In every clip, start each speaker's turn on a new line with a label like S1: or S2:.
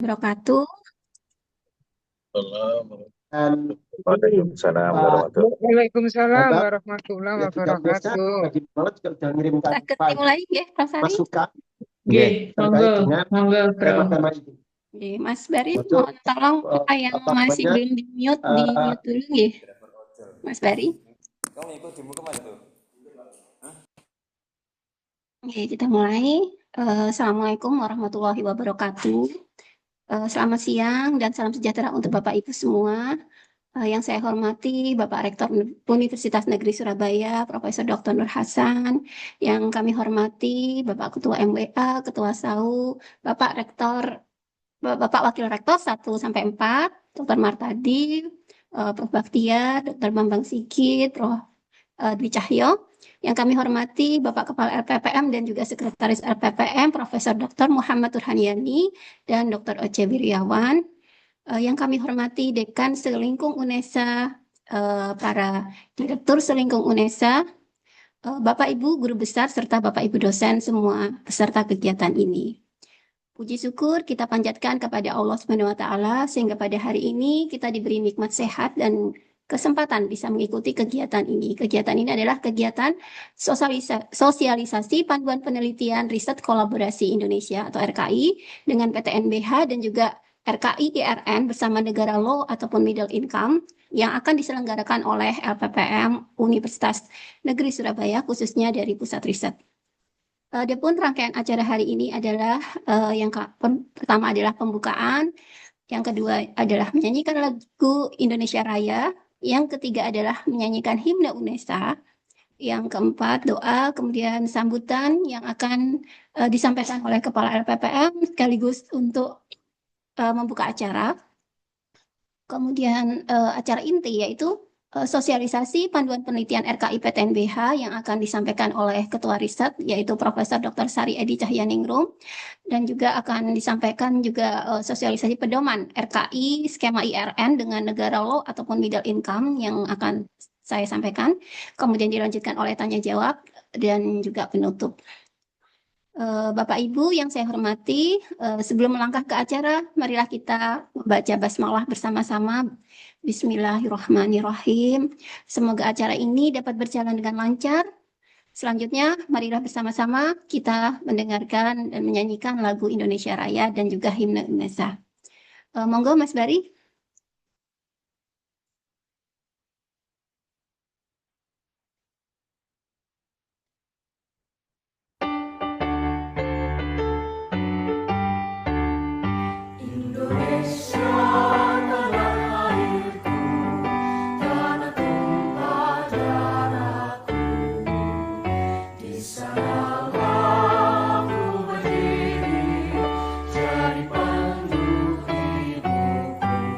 S1: wabarakatuh.
S2: Waalaikumsalam warahmatullahi
S3: Waalaikumsalam warahmatullahi wabarakatuh.
S1: Saged dimulai nggih, Prof. Sari?
S3: Nggih, monggo, Prof.
S1: Nggih, Mas Bari, mohon tolong apa yang masih belum di-mute, di-mute dulu nggih. Mas Bari.
S2: Kamu ikut demo kemana tuh?
S1: Oke, kita mulai. Assalamualaikum warahmatullahi wabarakatuh. Selamat siang dan salam sejahtera untuk Bapak Ibu semua. Yang saya hormati Bapak Rektor Universitas Negeri Surabaya, Profesor Dr. Nur Hasan. Yang kami hormati Bapak Ketua MWA, Ketua SAU, Bapak Rektor, Bapak Wakil Rektor 1 sampai 4, Dr. Martadi, Prof. Baktiar, Dr. Bambang Sigit, Prof. Dwi Cahyo. Yang kami hormati Bapak Kepala LPPM dan juga Sekretaris LPPM, Profesor Dr. Muhammad Turhaniani dan Dr. Oce Wiryawan. Yang kami hormati Dekan Selingkung UNESA, para Direktur Selingkung UNESA, Bapak Ibu Guru Besar serta Bapak Ibu dosen semua peserta kegiatan ini. Puji syukur kita panjatkan kepada Allah Subhanahu wa taala sehingga pada hari ini kita diberi nikmat sehat dan kesempatan bisa mengikuti kegiatan ini. Kegiatan ini adalah kegiatan sosialisasi panduan penelitian riset kolaborasi Indonesia atau RKI dengan PTNBH dan juga RKI IRN bersama negara low ataupun middle income yang akan diselenggarakan oleh LPPM Universitas Negeri Surabaya khususnya dari Pusat Riset. Adapun rangkaian acara hari ini adalah yang pertama adalah pembukaan, yang kedua adalah menyanyikan lagu Indonesia Raya, yang ketiga adalah menyanyikan himne UNESA, yang keempat doa, kemudian sambutan yang akan disampaikan oleh Kepala LPPM sekaligus untuk membuka acara. Kemudian acara inti yaitu sosialisasi panduan penelitian RKI PTNBH yang akan disampaikan oleh Ketua Riset yaitu Profesor Dr. Sari Edi Cahyaningrum, dan juga akan disampaikan juga sosialisasi pedoman RKI skema IRN dengan negara low ataupun middle income yang akan saya sampaikan. Kemudian dilanjutkan oleh tanya jawab dan juga penutup. Bapak Ibu yang saya hormati, sebelum melangkah ke acara, marilah kita membaca basmalah bersama-sama. Bismillahirrahmanirrahim. Semoga acara ini dapat berjalan dengan lancar. Selanjutnya, marilah bersama-sama kita mendengarkan dan menyanyikan lagu Indonesia Raya dan juga himne UNESA. Monggo Mas Bari.
S4: Jadi pandu hidupku.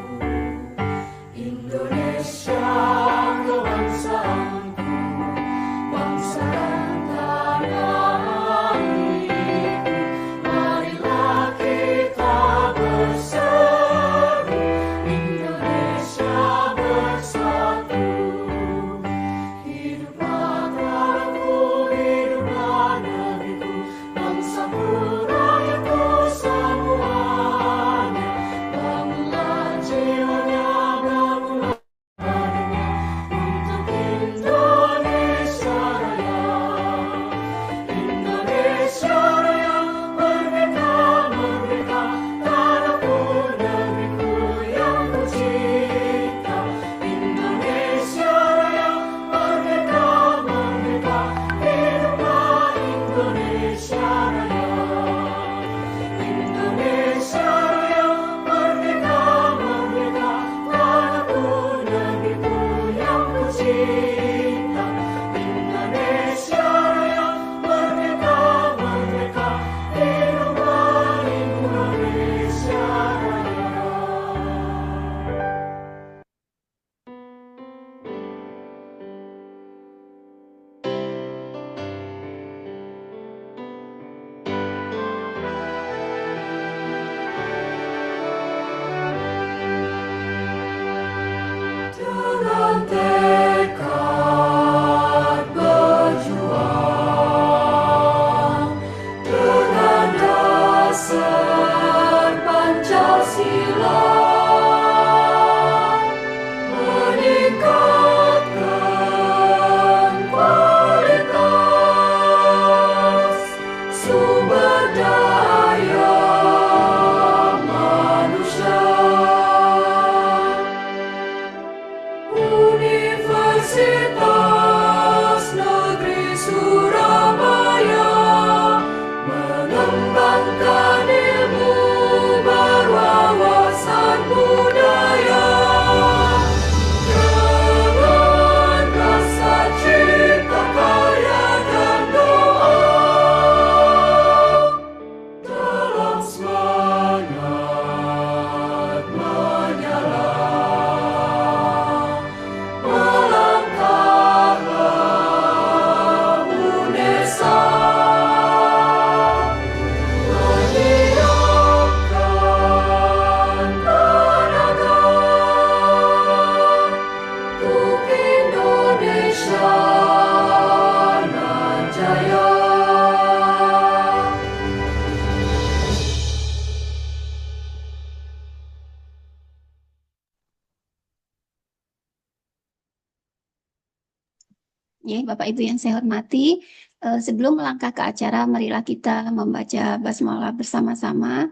S1: Ya, Bapak Ibu yang saya hormati, sebelum melangkah ke acara, marilah kita membaca basmalah bersama-sama.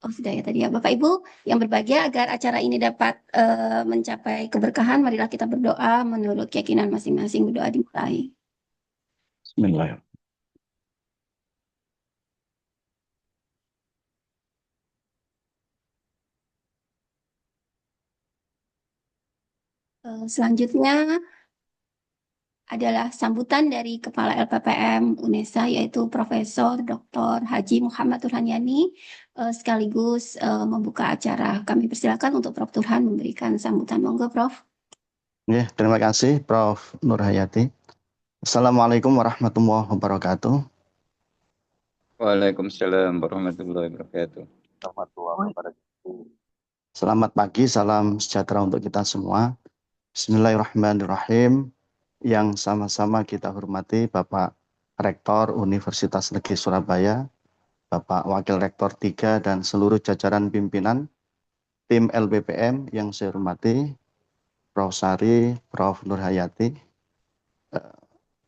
S1: Oh, sudah ya tadi ya. Bapak Ibu yang berbahagia, agar acara ini dapat mencapai keberkahan, marilah kita berdoa menurut keyakinan masing-masing. Berdoa dimulai.
S4: Bismillahirrahmanirrahim.
S1: Selanjutnya adalah sambutan dari Kepala LPPM UNESA, yaitu Profesor Dr. Haji Muhammad Turhanyani, sekaligus membuka acara. Kami persilakan untuk Prof. Turhan memberikan sambutan. Monggo, Prof.
S4: Ya, terima kasih Prof. Nurhayati. Assalamualaikum warahmatullahi wabarakatuh.
S2: Waalaikumsalam warahmatullahi wabarakatuh.
S4: Selamat pagi, salam sejahtera untuk kita semua. Bismillahirrahmanirrahim. Yang sama-sama kita hormati Bapak Rektor Universitas Negeri Surabaya, Bapak Wakil Rektor 3 dan seluruh jajaran pimpinan tim LPPM yang saya hormati, Prof. Sari, Prof. Nurhayati,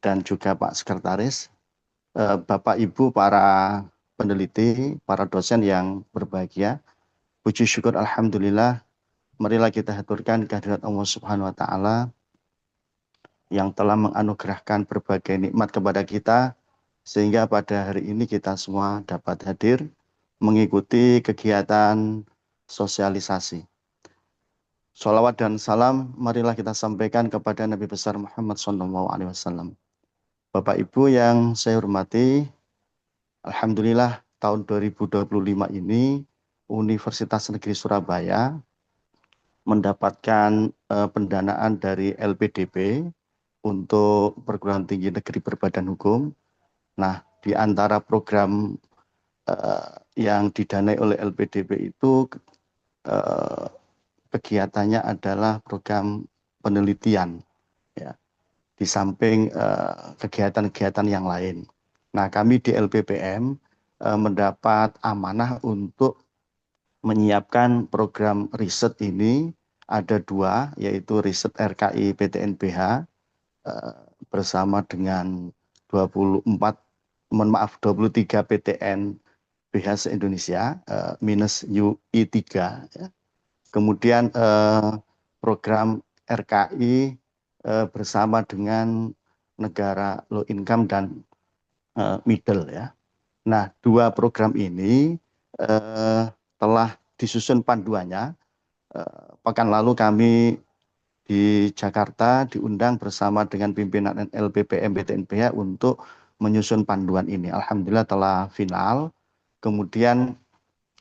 S4: dan juga Pak Sekretaris, Bapak Ibu para peneliti, para dosen yang berbahagia. Puji syukur alhamdulillah, marilah kita haturkan kehadirat Allah Subhanahu wa taala yang telah menganugerahkan berbagai nikmat kepada kita, sehingga pada hari ini kita semua dapat hadir mengikuti kegiatan sosialisasi. Sholawat dan salam marilah kita sampaikan kepada Nabi besar Muhammad SAW. Bapak Ibu yang saya hormati, alhamdulillah tahun 2025 ini Universitas Negeri Surabaya mendapatkan pendanaan dari LPDP untuk perguruan tinggi negeri berbadan hukum. Nah, di antara program yang didanai oleh LPDP itu kegiatannya adalah program penelitian, ya, di samping kegiatan-kegiatan yang lain. Nah, kami di LPPM mendapat amanah untuk menyiapkan program riset ini. Ada dua, yaitu riset RKI PTNBH bersama dengan 23 PTN BH se-Indonesia minus UI3. Ya. Kemudian program RKI bersama dengan negara low income dan middle. Ya. Nah, dua program ini telah disusun panduannya. Pekan lalu kami di Jakarta diundang bersama dengan pimpinan LPPM BTNBH untuk menyusun panduan ini. Alhamdulillah telah final. Kemudian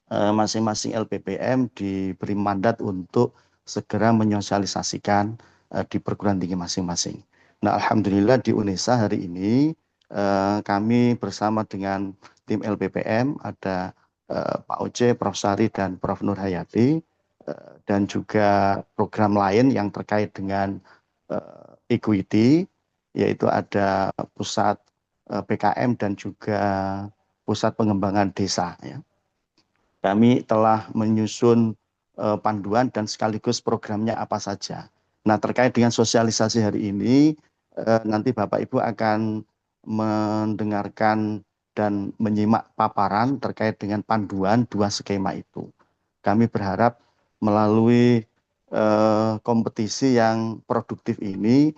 S4: masing-masing LPPM diberi mandat untuk segera menyosialisasikan di perguruan tinggi masing-masing. Nah, alhamdulillah di UNESA hari ini kami bersama dengan tim LPPM ada Pak Oce, Prof. Sari, dan Prof. Nurhayati, dan juga program lain yang terkait dengan equity, yaitu ada pusat PKM dan juga pusat pengembangan desa. Ya. Kami telah menyusun panduan dan sekaligus programnya apa saja. Nah, terkait dengan sosialisasi hari ini, nanti Bapak Ibu akan mendengarkan dan menyimak paparan terkait dengan panduan dua skema itu. Kami berharap melalui kompetisi yang produktif ini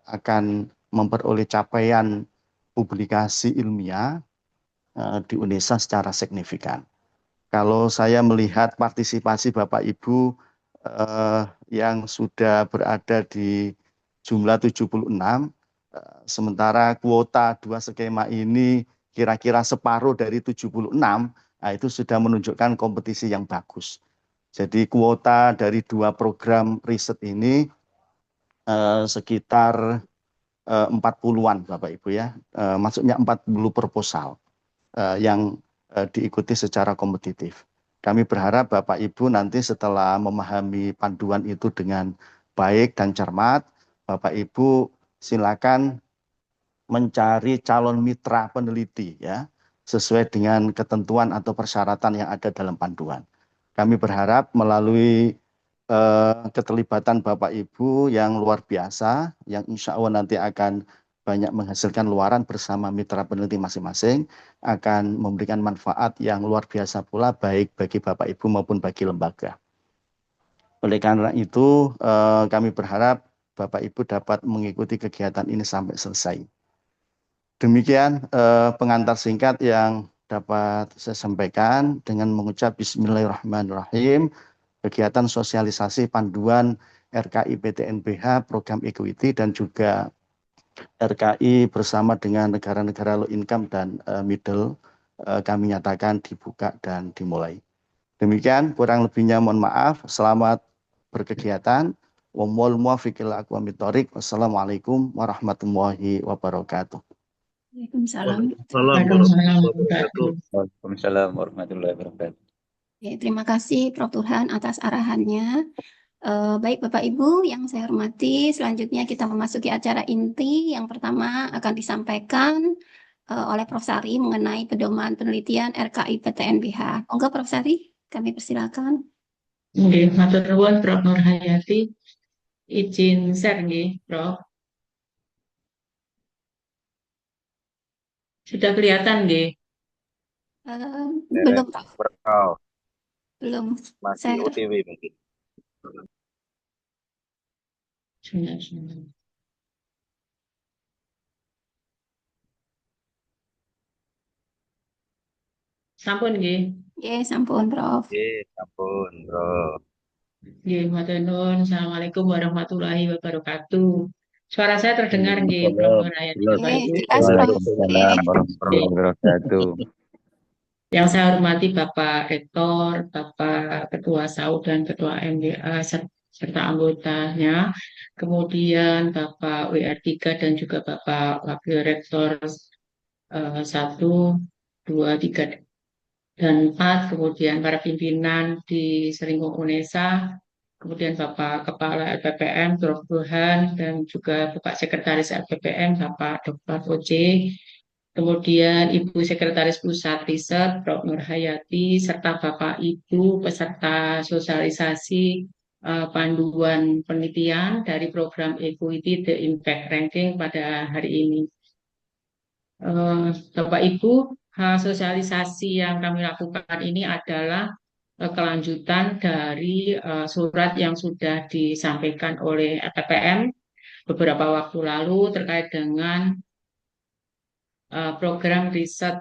S4: akan memperoleh capaian publikasi ilmiah di UNESA secara signifikan. Kalau saya melihat partisipasi Bapak Ibu yang sudah berada di jumlah 76, sementara kuota dua skema ini kira-kira separuh dari 76, nah itu sudah menunjukkan kompetisi yang bagus. Jadi kuota dari dua program riset ini sekitar 40-an Bapak Ibu ya, maksudnya 40 proposal yang diikuti secara kompetitif. Kami berharap Bapak Ibu nanti setelah memahami panduan itu dengan baik dan cermat, Bapak Ibu silakan mencari calon mitra peneliti ya, sesuai dengan ketentuan atau persyaratan yang ada dalam panduan. Kami berharap melalui keterlibatan Bapak Ibu yang luar biasa, yang insya Allah nanti akan banyak menghasilkan luaran bersama mitra peneliti masing-masing, akan memberikan manfaat yang luar biasa pula, baik bagi Bapak Ibu maupun bagi lembaga. Oleh karena itu, kami berharap Bapak Ibu dapat mengikuti kegiatan ini sampai selesai. Demikian pengantar singkat yang dapat saya sampaikan dengan mengucap Bismillahirrahmanirrahim. Kegiatan sosialisasi panduan RKI PTNBH program equity dan juga RKI bersama dengan negara-negara low income dan middle kami nyatakan dibuka dan dimulai. Demikian, kurang lebihnya mohon maaf. Selamat berkegiatan. Wassalamualaikum warahmatullahi wabarakatuh.
S1: Waalaikumsalam.
S2: Waalaikumsalam warahmatullahi wabarakatuh.
S1: Oke, terima kasih Prof. Turhan atas arahannya. Baik Bapak Ibu yang saya hormati, selanjutnya kita memasuki acara inti. Yang pertama akan disampaikan oleh Prof. Sari mengenai pedoman penelitian RKI PTNBH. Monggo Prof. Sari, kami persilakan.
S3: Nggih, matur nuwun Prof. Nurhayati. Izin share nggih, Prof. Sudah kelihatan nggih?
S1: Belum Prof.
S2: Oh,
S1: Belum.
S2: masih
S1: Saya
S2: OTW mungkin.
S3: Sudah. Sampun nggih.
S1: sampun Prof.
S2: Ampun, bro.
S3: Nggih, matur nuwun. Assalamualaikum warahmatullahi wabarakatuh. Suara saya terdengar nggih, Prof. Nurhayati, Bapak Ibu.
S1: Jelas Prof.
S2: Waalaikumsalam warahmatullahi wabarakatuh.
S3: Yang saya hormati Bapak Rektor, Bapak Ketua SAU dan Ketua MBA serta anggotanya, kemudian Bapak WR3 dan juga Bapak Wakil Rektor 1, 2, 3, dan 4, kemudian para pimpinan di Seringgung UNESA, kemudian Bapak Kepala LPPM, Prof. Burhan, dan juga Bapak Sekretaris LPPM, Bapak Dr. Oce, kemudian Ibu Sekretaris Pusat Riset, Prof. Nurhayati, serta Bapak Ibu peserta sosialisasi panduan penelitian dari program Equity The Impact Ranking pada hari ini. Bapak Ibu, sosialisasi yang kami lakukan ini adalah kelanjutan dari surat yang sudah disampaikan oleh LPPM beberapa waktu lalu terkait dengan program riset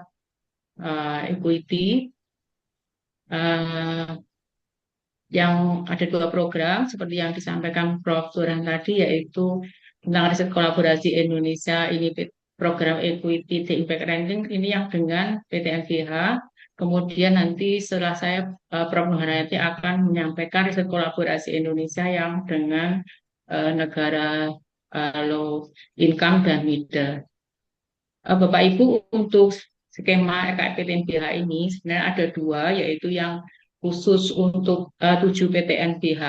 S3: equity yang ada 2 program seperti yang disampaikan Prof. Turhan tadi, yaitu tentang riset kolaborasi Indonesia, ini program equity the impact ranking ini yang dengan PTNBH. Kemudian nanti setelah saya Prof. Nurhayati akan menyampaikan riset kolaborasi Indonesia yang dengan negara low income dan middle. Bapak Ibu, untuk skema RKI PTNBH ini sebenarnya ada 2, yaitu yang khusus untuk 7 PTNBH.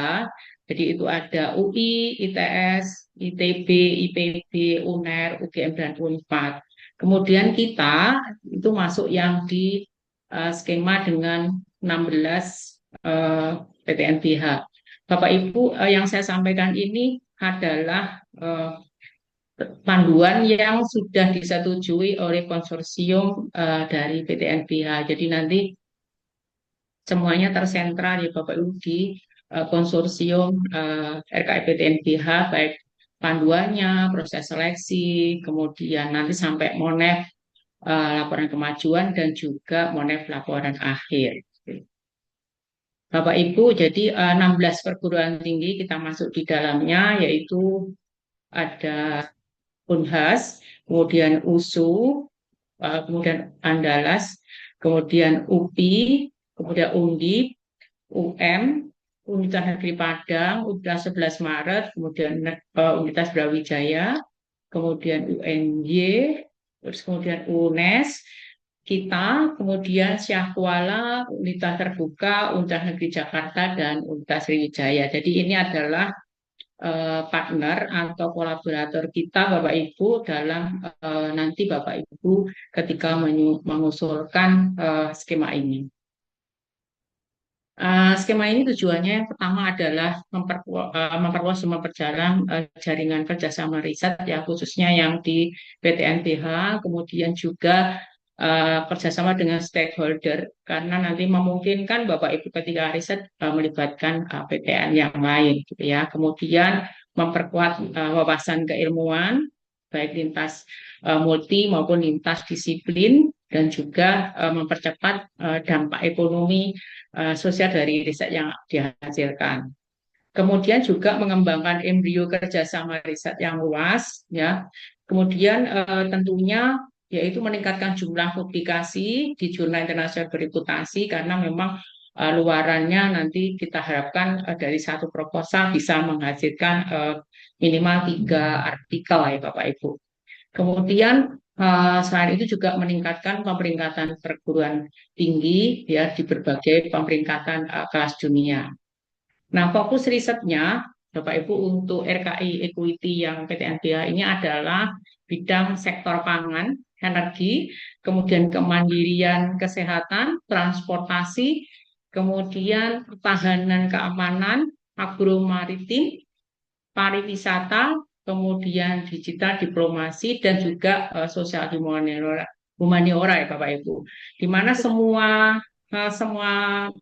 S3: Jadi itu ada UI, ITS, ITB, IPB, UNER, UGM, dan UNPAD. Kemudian kita itu masuk yang di skema dengan 16 PTNBH. Bapak Ibu, yang saya sampaikan ini adalah panduan yang sudah disetujui oleh konsorsium dari PTNBH. Jadi nanti semuanya tersentra di Bapak Ibu di konsorsium RKI PTNBH, baik panduannya, proses seleksi, kemudian nanti sampai monef laporan kemajuan dan juga monef laporan akhir. Bapak Ibu, jadi 16 perguruan tinggi kita masuk di dalamnya, yaitu ada Unhas, kemudian USU, kemudian Andalas, kemudian UPI, kemudian Undip, UM, Universitas Negeri Padang, Universitas 11 Maret, kemudian Universitas Brawijaya, kemudian UNY, terus kemudian UNES, kita, kemudian Syah Kuala, Universitas Terbuka, Universitas Negeri Jakarta, dan Universitas Sriwijaya. Jadi ini adalah partner atau kolaborator kita Bapak Ibu dalam nanti Bapak Ibu ketika mengusulkan skema ini. Nah, skema ini tujuannya yang pertama adalah memperluas dan memperjalan jaringan kerjasama riset ya khususnya yang di PTNBH, kemudian juga kerjasama dengan stakeholder karena nanti memungkinkan Bapak Ibu ketika riset melibatkan PTN yang lain gitu ya. Kemudian memperkuat wawasan keilmuan baik lintas multi maupun lintas disiplin dan juga mempercepat dampak ekonomi sosial dari riset yang dihasilkan. Kemudian juga mengembangkan embrio kerjasama riset yang luas, ya. Kemudian tentunya yaitu meningkatkan jumlah publikasi di jurnal internasional bereputasi karena memang luarannya nanti kita harapkan dari satu proposal bisa menghasilkan minimal 3 artikel ya Bapak Ibu. Kemudian selain itu juga meningkatkan pemeringkatan perguruan tinggi ya di berbagai pemeringkatan kelas dunia. Nah, fokus risetnya Bapak Ibu untuk RKI Equity yang PTNBH ini adalah bidang sektor pangan, energi, kemudian kemandirian kesehatan, transportasi, kemudian pertahanan keamanan, agromaritim, pariwisata, kemudian digital diplomasi dan juga sosial humaniora ya Bapak Ibu. Di mana semua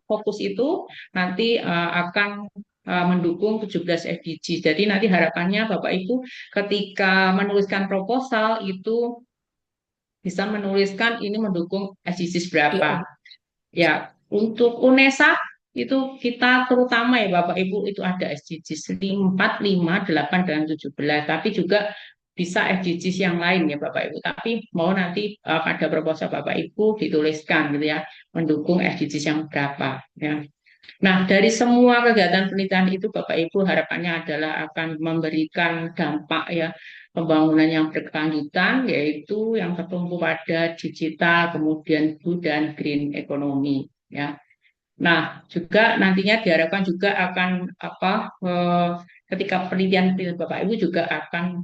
S3: fokus itu nanti akan mendukung 17 SDGs. Jadi nanti harapannya Bapak Ibu ketika menuliskan proposal itu bisa menuliskan ini mendukung SDGs berapa. Ya, untuk UNESA itu kita terutama ya Bapak Ibu itu ada SDGs 4, 5, 8, dan 17. Tapi juga bisa SDGs yang lain ya Bapak Ibu. Tapi mau nanti pada proposal Bapak Ibu dituliskan gitu ya, mendukung SDGs yang berapa ya. Nah, dari semua kegiatan penelitian itu Bapak Ibu harapannya adalah akan memberikan dampak ya pembangunan yang berkelanjutan yaitu yang tertumpu pada digital, kemudian blue dan green ekonomi ya. Nah, juga nantinya diharapkan juga akan ketika penelitian Bapak Ibu juga akan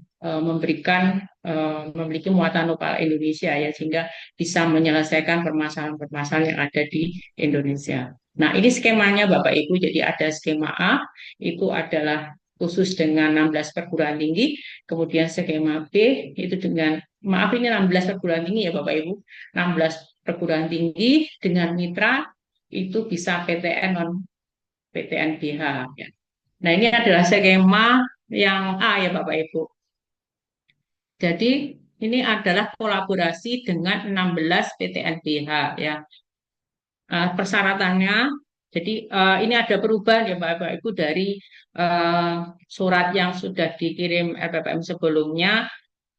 S3: memiliki muatan lokal Indonesia ya sehingga bisa menyelesaikan permasalahan-permasalahan yang ada di Indonesia. Nah, ini skemanya Bapak Ibu. Jadi ada skema A itu adalah khusus dengan 16 perguruan tinggi, kemudian skema B itu dengan maaf ini 16 perguruan tinggi ya Bapak Ibu. 16 perguruan tinggi dengan mitra itu bisa PTN non PTNBH ya. Nah, ini adalah skema yang A ya Bapak Ibu. Jadi ini adalah kolaborasi dengan 16 PTNBH ya. Persyaratannya, jadi ini ada perubahan ya Bapak Ibu dari surat yang sudah dikirim LPPM sebelumnya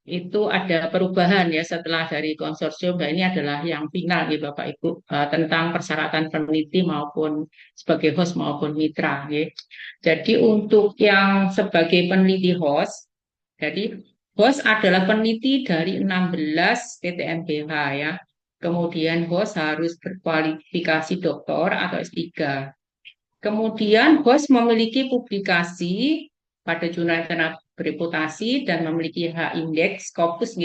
S3: itu ada perubahan ya setelah dari konsorsium. Nah, ini adalah yang final ya Bapak Ibu tentang persyaratan peneliti maupun sebagai host maupun mitra ya. Jadi untuk yang sebagai peneliti host, jadi host adalah peneliti dari 16 PTNBH ya. Kemudian host harus berkualifikasi doktor atau S3. Kemudian host memiliki publikasi pada jurnal internasional bereputasi dan memiliki H-index Scopus.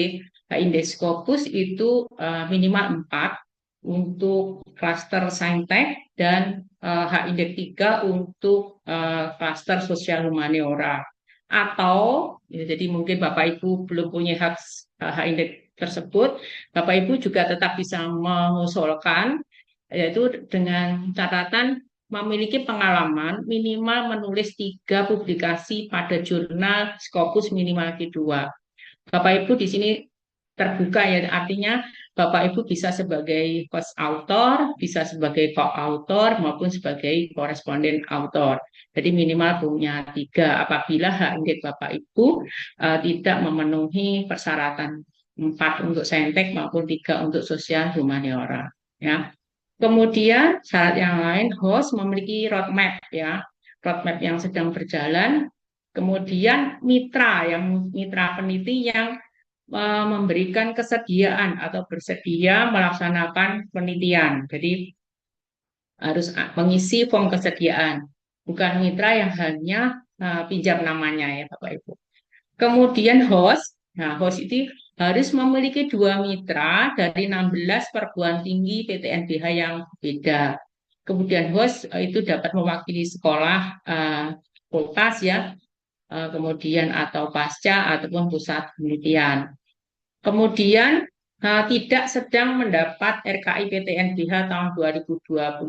S3: H-index Scopus itu minimal 4 untuk klaster saintek dan H-index 3 untuk klaster sosial humaniora. Atau ya, jadi mungkin Bapak Ibu belum punya H-index tersebut, Bapak Ibu juga tetap bisa mengusulkan yaitu dengan catatan memiliki pengalaman minimal menulis 3 publikasi pada jurnal Scopus minimal Q2. Bapak Ibu di sini terbuka ya, artinya Bapak Ibu bisa sebagai host author, bisa sebagai co-author maupun sebagai koresponden author. Jadi minimal punya 3 apabila H-index Bapak Ibu tidak memenuhi persyaratan 4 untuk saintek maupun 3 untuk sosial humaniora ya. Kemudian syarat yang lain host memiliki roadmap ya, roadmap yang sedang berjalan. Kemudian mitra peneliti yang memberikan kesediaan atau bersedia melaksanakan penelitian. Jadi harus mengisi form kesediaan, bukan mitra yang hanya pinjam namanya ya Bapak Ibu. Kemudian host, nah host itu harus memiliki 2 mitra dari 16 perguruan tinggi PTNBH yang beda. Kemudian host itu dapat mewakili sekolah fakultas ya, kemudian atau pasca ataupun pusat penelitian. Kemudian tidak sedang mendapat RKI PTNBH tahun 2025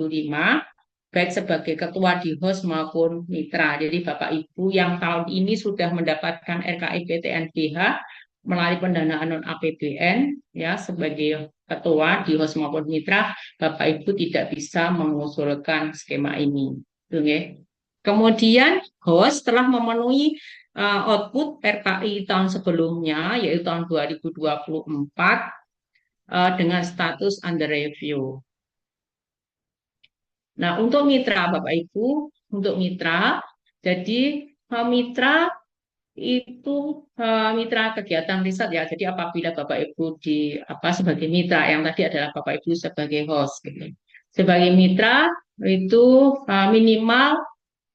S3: baik sebagai ketua di host maupun mitra. Jadi Bapak Ibu yang tahun ini sudah mendapatkan RKI PTNBH melalui pendanaan non APBN ya sebagai ketua di host maupun mitra, Bapak Ibu tidak bisa mengusulkan skema ini. Oke. Kemudian host telah memenuhi output RKI tahun sebelumnya yaitu tahun 2024 dengan status under review. Nah, untuk mitra Bapak Ibu, untuk mitra, jadi mitra itu mitra kegiatan riset ya. Jadi apabila Bapak Ibu sebagai mitra, yang tadi adalah Bapak Ibu sebagai host gitu. Sebagai mitra itu minimal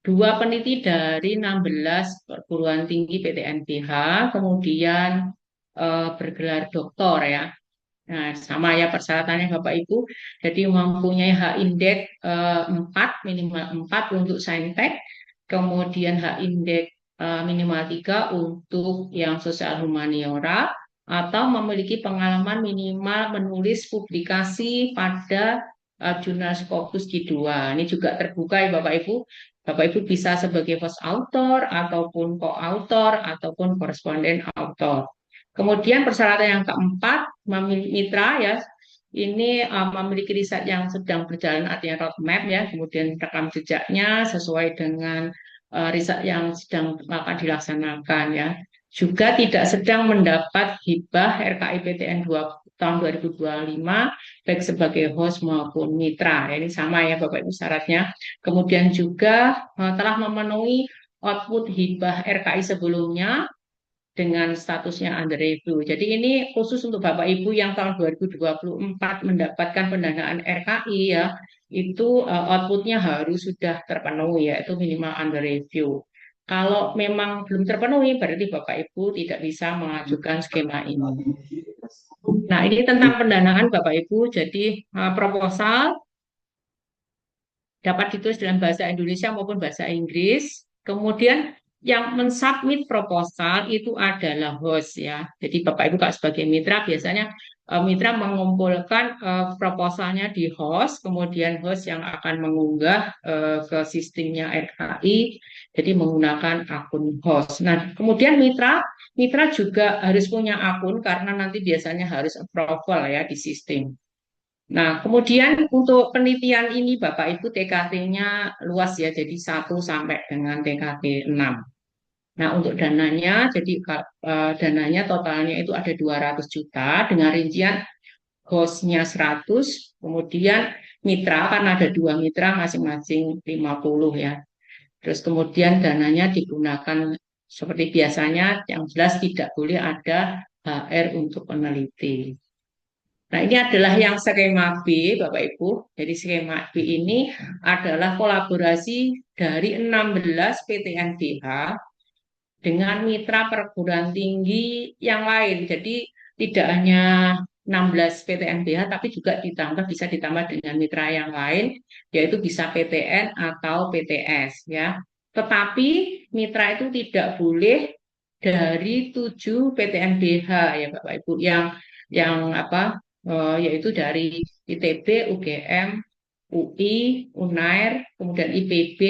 S3: 2 peneliti dari 16 perguruan tinggi PTNBH, kemudian bergelar doktor ya. Nah, sama ya persyaratannya Bapak Ibu. Jadi mempunyai H-indeks 4, minimal 4 untuk saintek, kemudian H-indeks minimal 3 untuk yang sosial humaniora, atau memiliki pengalaman minimal menulis publikasi pada jurnal Scopus Q2. Ini juga terbuka ya Bapak Ibu. Bapak Ibu bisa sebagai host author, ataupun co-author, ataupun koresponden author. Kemudian persyaratan yang keempat, mitra ya, ini memiliki riset yang sedang berjalan artinya roadmap ya, kemudian rekam jejaknya sesuai dengan riset yang sedang akan dilaksanakan ya. Juga tidak sedang mendapat hibah RKI PTN tahun 2025 baik sebagai host maupun mitra. Ini sama ya Bapak Ibu syaratnya. Kemudian juga telah memenuhi output hibah RKI sebelumnya dengan statusnya under review. Jadi ini khusus untuk Bapak Ibu yang tahun 2024 mendapatkan pendanaan RKI ya, itu outputnya harus sudah terpenuhi yaitu minimal under review. Kalau memang belum terpenuhi berarti Bapak Ibu tidak bisa mengajukan skema ini. Nah, ini tentang pendanaan Bapak Ibu. Jadi proposal dapat ditulis dalam bahasa Indonesia maupun bahasa Inggris. Kemudian yang mensubmit proposal itu adalah host ya. Jadi Bapak Ibu kalau sebagai mitra biasanya mitra mengumpulkan proposalnya di host, kemudian host yang akan mengunggah ke sistemnya RKI, jadi menggunakan akun host. Nah, kemudian mitra juga harus punya akun karena nanti biasanya harus approval ya di sistem. Nah, kemudian untuk penelitian ini Bapak Ibu TKT-nya luas ya, jadi 1 sampai dengan TKT 6. Nah, untuk dananya, jadi dananya totalnya itu ada 200 juta dengan rincian hostnya 100, kemudian mitra, karena ada 2 mitra masing-masing 50 ya. Terus kemudian dananya digunakan seperti biasanya, yang jelas tidak boleh ada HR untuk peneliti. Nah, ini adalah yang skema B, Bapak Ibu. Jadi skema B ini adalah kolaborasi dari 16 PTNBH dengan mitra perguruan tinggi yang lain. Jadi tidak hanya 16 PTNBH, tapi juga bisa ditambah dengan mitra yang lain, yaitu bisa PTN atau PTS. Ya. Tetapi mitra itu tidak boleh dari 7 PTNBH ya Bapak Ibu, yaitu dari ITB, UGM, UI, UNAIR, kemudian IPB,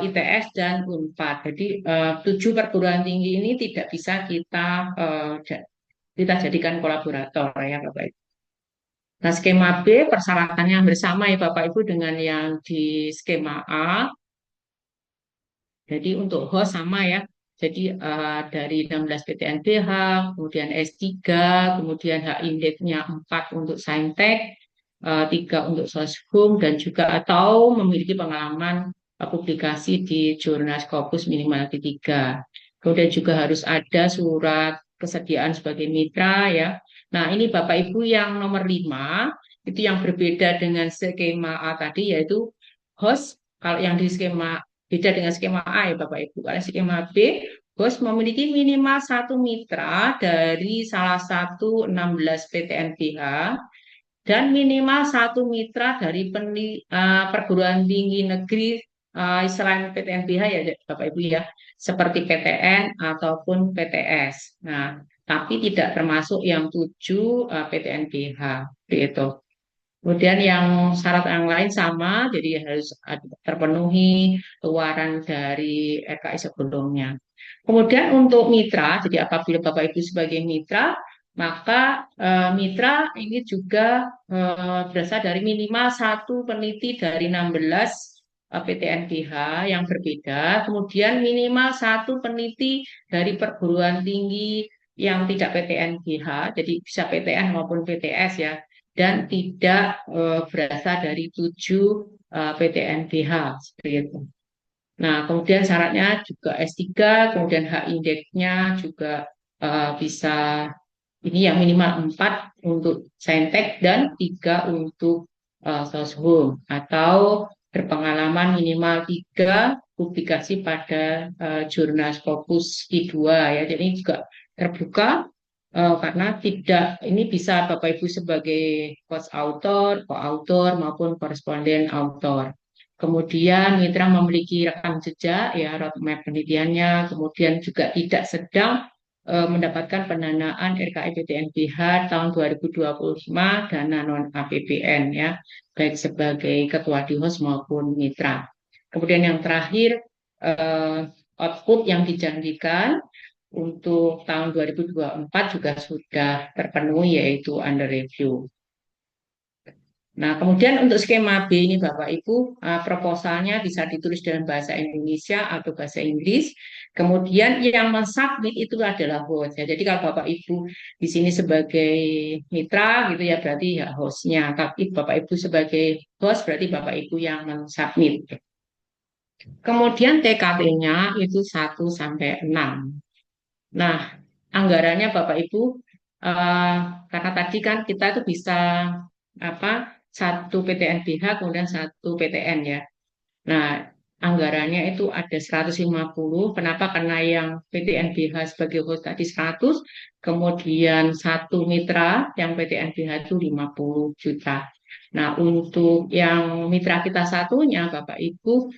S3: ITS, dan UNPAD. Jadi 7 perguruan tinggi ini tidak bisa kita jadikan kolaborator ya Bapak Ibu. Nah, skema B persyaratannya bersama ya Bapak Ibu dengan yang di skema A. Jadi untuk host sama ya. Jadi dari 16 PTNBH, kemudian S3, kemudian H-indeksnya 4 untuk saintek, 3 untuk soshum, dan juga atau memiliki pengalaman publikasi di jurnal Scopus minimal D3. Kemudian juga harus ada surat kesediaan sebagai mitra ya. Nah, ini Bapak Ibu yang nomor 5, itu yang berbeda dengan skema A tadi, yaitu host. Kalau yang di skema beda dengan skema A ya Bapak Ibu. Kalau skema B, host memiliki minimal 1 mitra dari salah satu 16 PTNBH dan minimal satu mitra dari perguruan tinggi negeri selain PTNBH ya Bapak Ibu ya, seperti PTN ataupun PTS. Nah, tapi tidak termasuk yang 7 PTNBH itu. Kemudian yang syarat yang lain sama, jadi harus terpenuhi luaran dari RKI sebelumnya. Kemudian untuk mitra, jadi apabila Bapak Ibu sebagai mitra, maka mitra ini juga berasal dari minimal satu peneliti dari 16 PTNBH yang berbeda, kemudian minimal satu peneliti dari perguruan tinggi yang tidak PTNBH, jadi bisa PTN maupun PTS ya, dan tidak berasal dari 7 PTNBH seperti itu. Nah, kemudian syaratnya juga S3, kemudian H-indeksnya juga bisa ini yang minimal 4 untuk Saintek dan 3 untuk Soshum, atau berpengalaman minimal 3 publikasi pada jurnal Scopus I2 ya. Jadi ini juga terbuka karena tidak ini bisa Bapak Ibu sebagai co-author, maupun koresponden author. Kemudian mitra memiliki rekam jejak ya, roadmap penelitiannya, kemudian juga tidak sedang mendapatkan pendanaan RKI PTNBH tahun 2025 dana non APBN ya, baik sebagai ketua DIHOS maupun mitra. Kemudian yang terakhir output yang dijanjikan untuk tahun 2024 juga sudah terpenuhi, yaitu under review. Nah, kemudian untuk skema B ini Bapak Ibu, proposalnya bisa ditulis dalam bahasa Indonesia atau bahasa Inggris. Kemudian yang mensubmit itu adalah host. Ya, jadi kalau Bapak Ibu di sini sebagai mitra gitu ya, berarti ya hostnya. Tapi Bapak Ibu sebagai host berarti Bapak Ibu yang mensubmit. Kemudian TKT-nya itu 1 sampai 6. Nah, anggarannya Bapak Ibu, karena tadi kan kita itu bisa satu PTNBH kemudian satu PTN ya. Nah, anggarannya itu ada 150. Kenapa? Karena yang PTNBH sebagai host tadi 100, kemudian satu mitra yang PTNBH itu 50 juta. Nah, untuk yang mitra kita satunya, Bapak Ibu,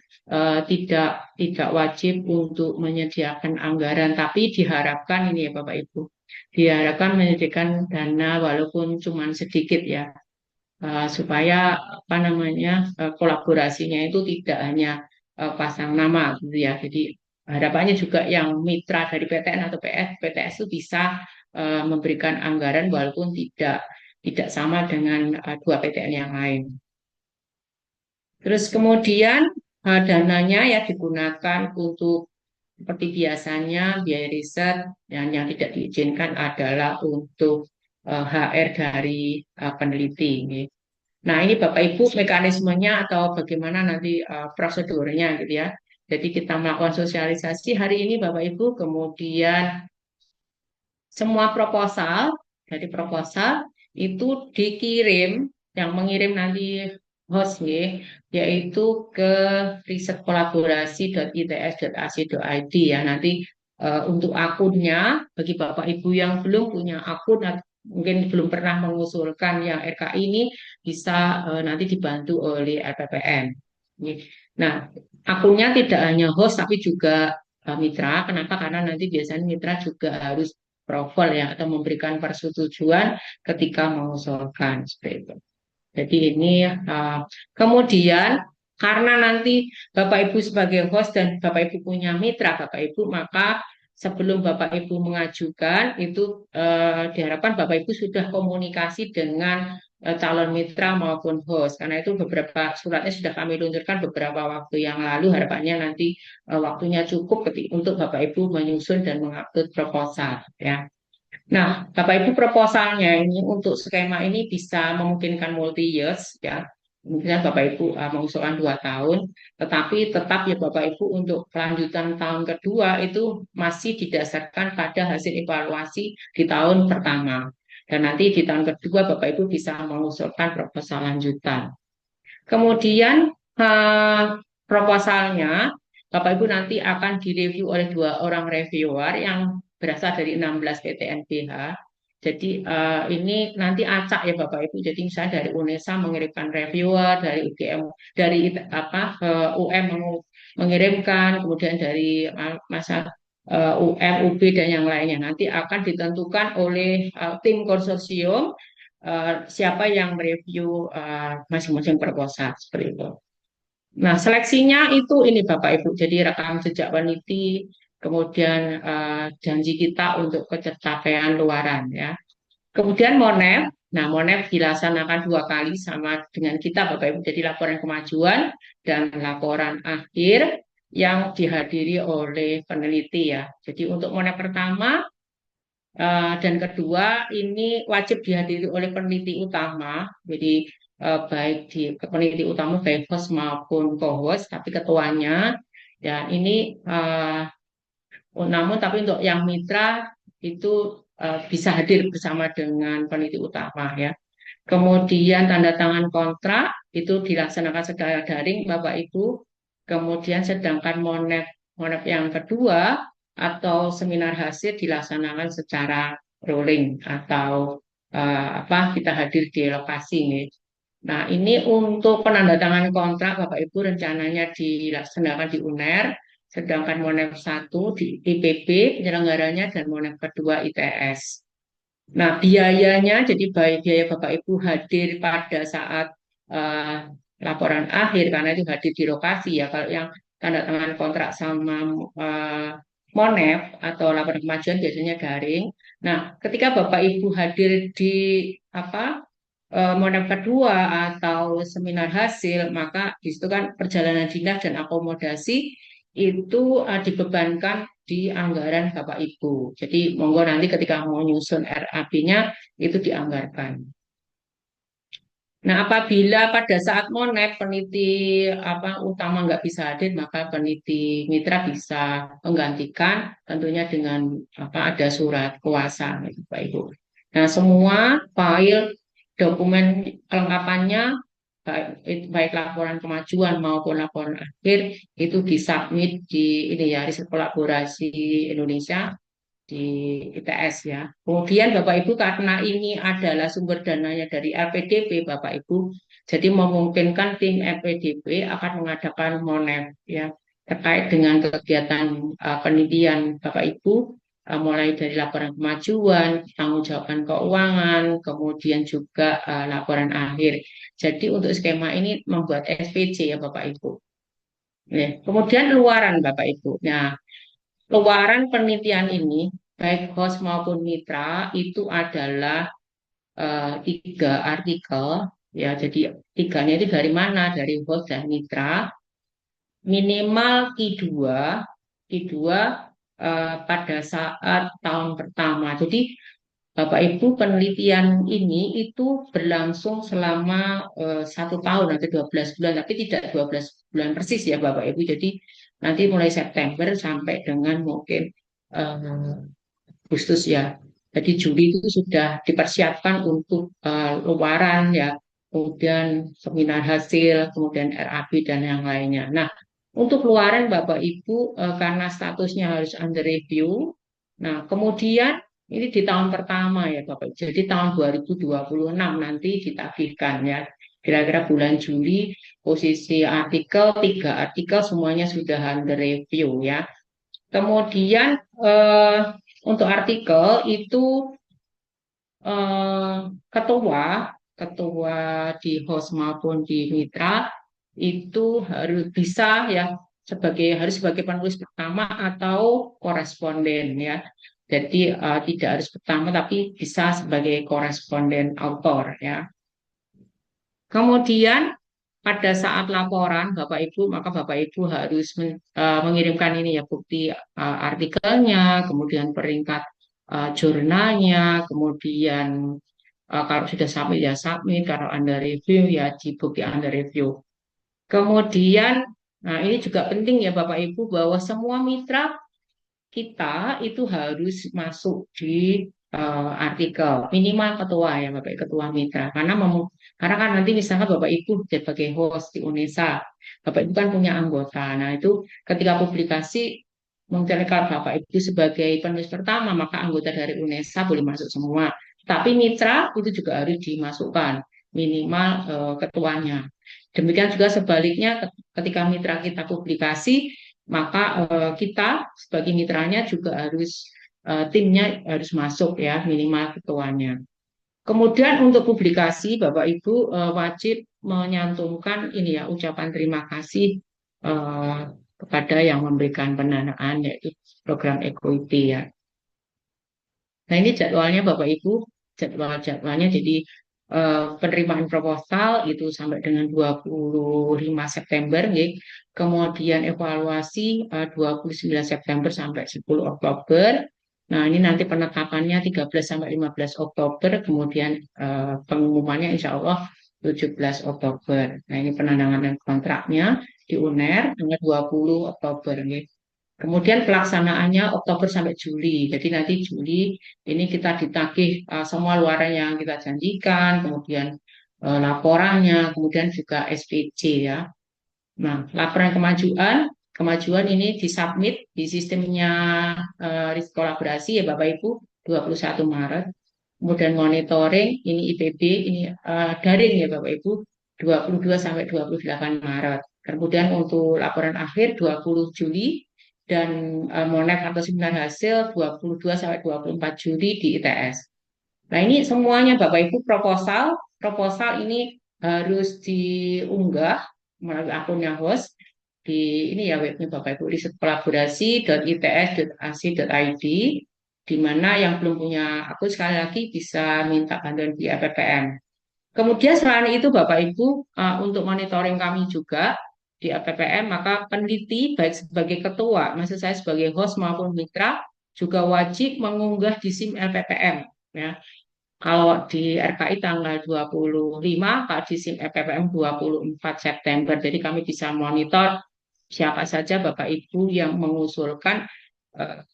S3: tidak wajib untuk menyediakan anggaran, tapi diharapkan ini ya Bapak Ibu, diharapkan menyediakan dana walaupun cuma sedikit ya, supaya kolaborasinya itu tidak hanya pasang nama gitu ya. Jadi harapannya juga yang mitra dari PTN atau PTS itu bisa memberikan anggaran walaupun tidak sama dengan 2 PTN yang lain. Terus kemudian dananya ya digunakan untuk seperti biasanya biaya riset, dan yang tidak diizinkan adalah untuk HR dari peneliti. Nah, ini Bapak Ibu mekanismenya atau bagaimana nanti prosedurnya gitu ya. Jadi kita melakukan sosialisasi hari ini Bapak Ibu, kemudian semua proposal, dari proposal itu dikirim, yang mengirim nanti host yaitu ke risetkolaborasi.its.ac.id ya. Nanti untuk akunnya bagi Bapak Ibu yang belum punya akun, mungkin belum pernah mengusulkan yang RKI ini, bisa nanti dibantu oleh LPPN. Nah, akunnya tidak hanya host tapi juga mitra. Kenapa? Karena nanti biasanya mitra juga harus approval ya, atau memberikan persetujuan ketika mengusulkan seperti itu. Jadi ini kemudian karena nanti Bapak Ibu sebagai host dan Bapak Ibu punya mitra Bapak Ibu, maka sebelum Bapak Ibu mengajukan itu diharapkan Bapak Ibu sudah komunikasi dengan calon mitra maupun host, karena itu beberapa suratnya sudah kami luncurkan beberapa waktu yang lalu. Harapannya nanti waktunya cukup untuk Bapak Ibu menyusun dan mengupload proposal ya. Nah, Bapak Ibu proposalnya ini untuk skema ini bisa memungkinkan multi years ya. Mungkin Bapak Ibu mengusulkan 2 tahun, tetapi tetap ya Bapak Ibu untuk kelanjutan tahun kedua itu masih didasarkan pada hasil evaluasi di tahun pertama. Dan nanti di tahun kedua Bapak Ibu bisa mengusulkan proposal lanjutan. Kemudian proposalnya Bapak Ibu nanti akan direview oleh 2 orang reviewer yang berasal dari 16 PTNBH. Jadi ini nanti acak ya Bapak Ibu. Jadi misalnya dari UNESA mengirimkan reviewer, dari UGM, dari UM mengirimkan, kemudian dari masa UM, UB dan yang lainnya. Nanti akan ditentukan oleh tim konsorsium siapa yang mereview masing-masing proposal seperti itu. Nah, seleksinya itu ini Bapak Ibu. Jadi rekam jejak peneliti, kemudian janji kita untuk pencapaian luaran ya. Kemudian Monep, nah Monep dilaksanakan 2 kali sama dengan kita Bapak Ibu. Jadi laporan kemajuan dan laporan akhir yang dihadiri oleh peneliti ya. Jadi untuk Monep pertama dan kedua ini wajib dihadiri oleh peneliti utama. Jadi baik di peneliti utama baik host maupun co-host, tapi ketuanya ya ini namun tapi untuk yang mitra itu bisa hadir bersama dengan peneliti utama ya. Kemudian tanda tangan kontrak itu dilaksanakan secara daring Bapak Ibu. Kemudian sedangkan monep yang kedua atau seminar hasil dilaksanakan secara rolling atau kita hadir di lokasi nih. Nah, ini untuk penandatangan kontrak Bapak Ibu rencananya dilaksanakan di UNER, sedangkan Monep 1 di IPB penyelenggaranya dan Monep kedua ITS. Nah, biayanya jadi biaya Bapak Ibu hadir pada saat uh, laporan akhir karena itu hadir di lokasi ya. Kalau yang tanda tangan kontrak sama Monep atau laporan kemajuan biasanya daring. Nah, ketika Bapak Ibu hadir di Monep kedua atau seminar hasil, maka di situ kan perjalanan dinas dan akomodasi itu dibebankan di anggaran Bapak Ibu. Jadi monggo nanti ketika mau nyusun RAP-nya itu dianggarkan. Nah, apabila pada saat Monep peneliti utama nggak bisa hadir, maka peneliti mitra bisa menggantikan tentunya dengan ada surat kuasa, Bapak Ibu. Nah, semua file dokumen kelengkapannya baik laporan kemajuan maupun laporan akhir itu disubmit di ini ya riset kolaborasi Indonesia di ITS ya. Kemudian Bapak Ibu karena ini adalah sumber dananya dari LPDP Bapak Ibu, jadi memungkinkan tim LPDP akan mengadakan Monep ya terkait dengan kegiatan penelitian Bapak Ibu mulai dari laporan kemajuan, tanggung-jawaban keuangan, kemudian juga laporan akhir. Jadi untuk skema ini membuat SPC ya Bapak Ibu. Ya. Kemudian luaran Bapak Ibu. Nah, luaran penelitian ini, baik host maupun mitra, itu adalah 3 artikel. Ya, jadi 3-nya itu dari mana? Dari host dan mitra. Minimal Q2 pada saat tahun pertama. Jadi Bapak Ibu penelitian ini itu berlangsung selama 1 tahun atau 12 bulan, tapi tidak 12 bulan persis ya Bapak Ibu. Jadi nanti mulai September sampai dengan mungkin Agustus ya. Jadi Juli itu sudah dipersiapkan untuk luaran ya, kemudian seminar hasil, kemudian RAB dan yang lainnya. Nah, untuk luaran Bapak Ibu karena statusnya harus under review. Nah, kemudian ini di tahun pertama ya Bapak. Jadi tahun 2026 nanti ditagihkan ya. Kira-kira bulan Juli posisi 3 artikel semuanya sudah under review ya. Kemudian untuk artikel itu ketua di host maupun di mitra itu harus bisa ya harus sebagai penulis pertama atau koresponden ya. Jadi tidak harus pertama tapi bisa sebagai koresponden autor ya. Kemudian pada saat laporan Bapak Ibu, maka Bapak Ibu harus mengirimkan ini ya bukti artikelnya, kemudian peringkat jurnalnya, kemudian kalau sudah submit ya submit, kalau under review ya di bukti under review. Kemudian, nah ini juga penting ya Bapak Ibu bahwa semua mitra kita itu harus masuk di artikel minimal ketua ya Bapak Ketua mitra karena kan nanti misalkan Bapak Ibu sebagai host di UNESA Bapak Ibu kan punya anggota. Nah itu ketika publikasi mungkin kalau Bapak Ibu sebagai penulis pertama maka anggota dari UNESA boleh masuk semua. Tapi mitra itu juga harus dimasukkan minimal ketuanya. Demikian juga sebaliknya ketika mitra kita publikasi, maka kita sebagai mitranya juga harus timnya harus masuk ya minimal ketuanya. Kemudian untuk publikasi Bapak Ibu wajib menyantumkan ini ya ucapan terima kasih eh, kepada yang memberikan pendanaan yaitu program equity ya. Nah ini jadwalnya Bapak Ibu, jadwalnya jadi penerimaan proposal itu sampai dengan 25 September ya. Kemudian evaluasi 29 September sampai 10 Oktober. Nah, ini nanti penetapannya 13 sampai 15 Oktober, kemudian pengumumannya insya Allah 17 Oktober. Nah, ini penandatanganan kontraknya di UNER tanggal 20 Oktober. Ya. Kemudian pelaksanaannya Oktober sampai Juli. Jadi nanti Juli ini kita ditagih semua luaran yang kita janjikan, kemudian laporannya, kemudian juga SPC ya. Nah, laporan kemajuan ini disubmit di sistemnya risk kolaborasi ya Bapak Ibu 21 Maret. Kemudian monitoring ini IPB ini daring ya Bapak Ibu 22 sampai 28 Maret. Kemudian untuk laporan akhir 20 Juli dan monek atau seminar hasil 22 sampai 24 Juli di ITS. Nah, ini semuanya Bapak Ibu proposal ini harus diunggah melalui akunnya host di ini ya webnya Bapak Ibu riset kolaborasi.its.ac.id di mana yang belum punya akun sekali lagi bisa minta bantuan di APPM. Kemudian selain itu Bapak Ibu untuk monitoring kami juga di APPM maka peneliti baik sebagai ketua, maksud saya sebagai host maupun mitra juga wajib mengunggah di SIM LPPM ya. Kalau di RKI tanggal 25, kalau di SIM LPPM 24 September. Jadi kami bisa monitor siapa saja Bapak Ibu yang mengusulkan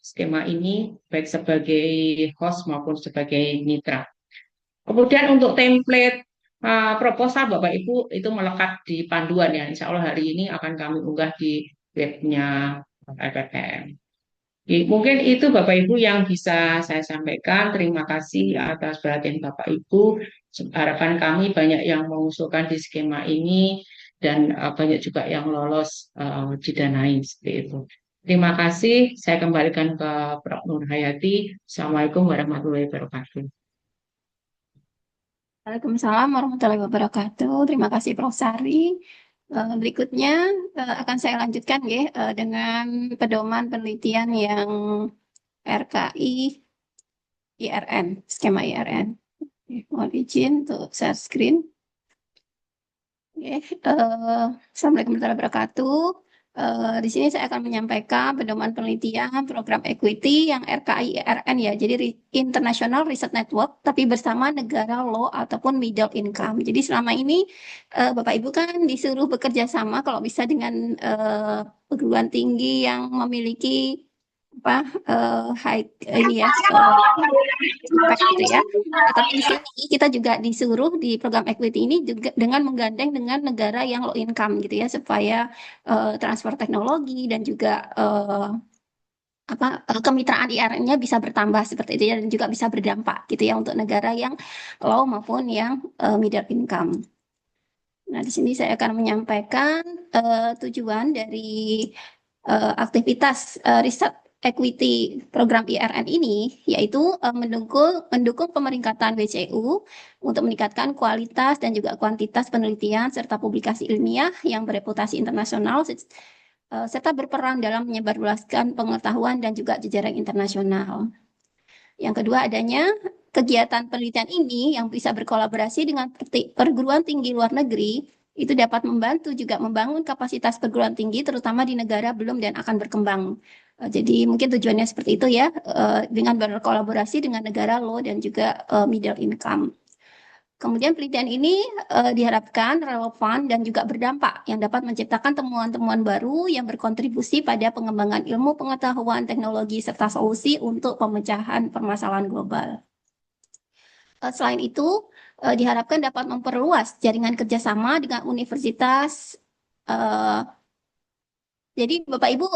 S3: skema ini baik sebagai host maupun sebagai mitra. Kemudian untuk template proposal Bapak Ibu itu melekat di panduan ya. Insya Allah hari ini akan kami unggah di webnya LPPM. Mungkin itu Bapak Ibu yang bisa saya sampaikan. Terima kasih atas perhatian Bapak Ibu. Harapan kami banyak yang mengusulkan di skema ini dan banyak juga yang lolos didanai seperti itu. Terima kasih. Saya kembalikan ke Prof. Nur Hayati. Assalamualaikum warahmatullahi wabarakatuh.
S1: Waalaikumsalam warahmatullahi wabarakatuh. Terima kasih Prof. Sari. Berikutnya akan saya lanjutkan ya dengan pedoman penelitian yang RKI IRN, skema IRN. Mohon izin untuk share screen. Assalamualaikum warahmatullahi wabarakatuh. Di sini saya akan menyampaikan pedoman penelitian program equity yang RKI IRN ya, jadi International Research Network, tapi bersama negara low ataupun middle income. Jadi selama ini Bapak Ibu kan disuruh bekerja sama kalau bisa dengan perguruan tinggi yang memiliki high ini ya impact gitu ya. Tapi di sini kita juga disuruh di program equity ini juga dengan menggandeng dengan negara yang low income gitu ya supaya transfer teknologi dan juga kemitraan IRN-nya bisa bertambah seperti itu ya dan juga bisa berdampak gitu ya untuk negara yang low maupun yang middle income. Nah, di sini saya akan menyampaikan tujuan dari aktivitas riset equity program IRN ini yaitu mendukung pemeringkatan WCU untuk meningkatkan kualitas dan juga kuantitas penelitian serta publikasi ilmiah yang bereputasi internasional serta berperan dalam menyebarluaskan pengetahuan dan juga jejaring internasional. Yang kedua, adanya kegiatan penelitian ini yang bisa berkolaborasi dengan perguruan tinggi luar negeri itu dapat membantu juga membangun kapasitas perguruan tinggi terutama di negara belum dan akan berkembang. Jadi mungkin tujuannya seperti itu ya, dengan berkolaborasi dengan negara low dan juga middle income. Kemudian penelitian ini diharapkan relevan dan juga berdampak yang dapat menciptakan temuan-temuan baru yang berkontribusi pada pengembangan ilmu pengetahuan, teknologi, serta solusi untuk pemecahan permasalahan global. Selain itu, diharapkan dapat memperluas jaringan kerjasama dengan universitas Jadi Bapak Ibu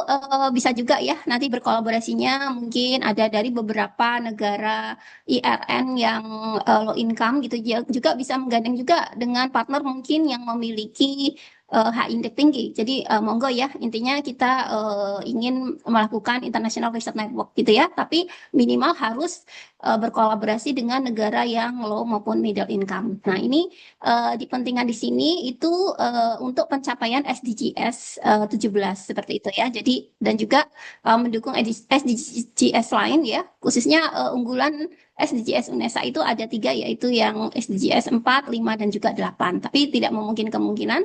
S1: bisa juga ya nanti berkolaborasinya mungkin ada dari beberapa negara IRN yang low income gitu juga bisa menggandeng juga dengan partner mungkin yang memiliki high index tinggi. Jadi monggo ya intinya kita ingin melakukan international research network gitu ya, tapi minimal harus berkolaborasi dengan negara yang low maupun middle income. Nah ini dipentingkan di sini itu untuk pencapaian SDGs 17 seperti itu ya. Jadi dan juga mendukung SDGs lain ya, khususnya unggulan SDGs UNESA itu ada 3 yaitu yang SDGs 4, 5 dan juga 8. Tapi tidak memungkinkan kemungkinan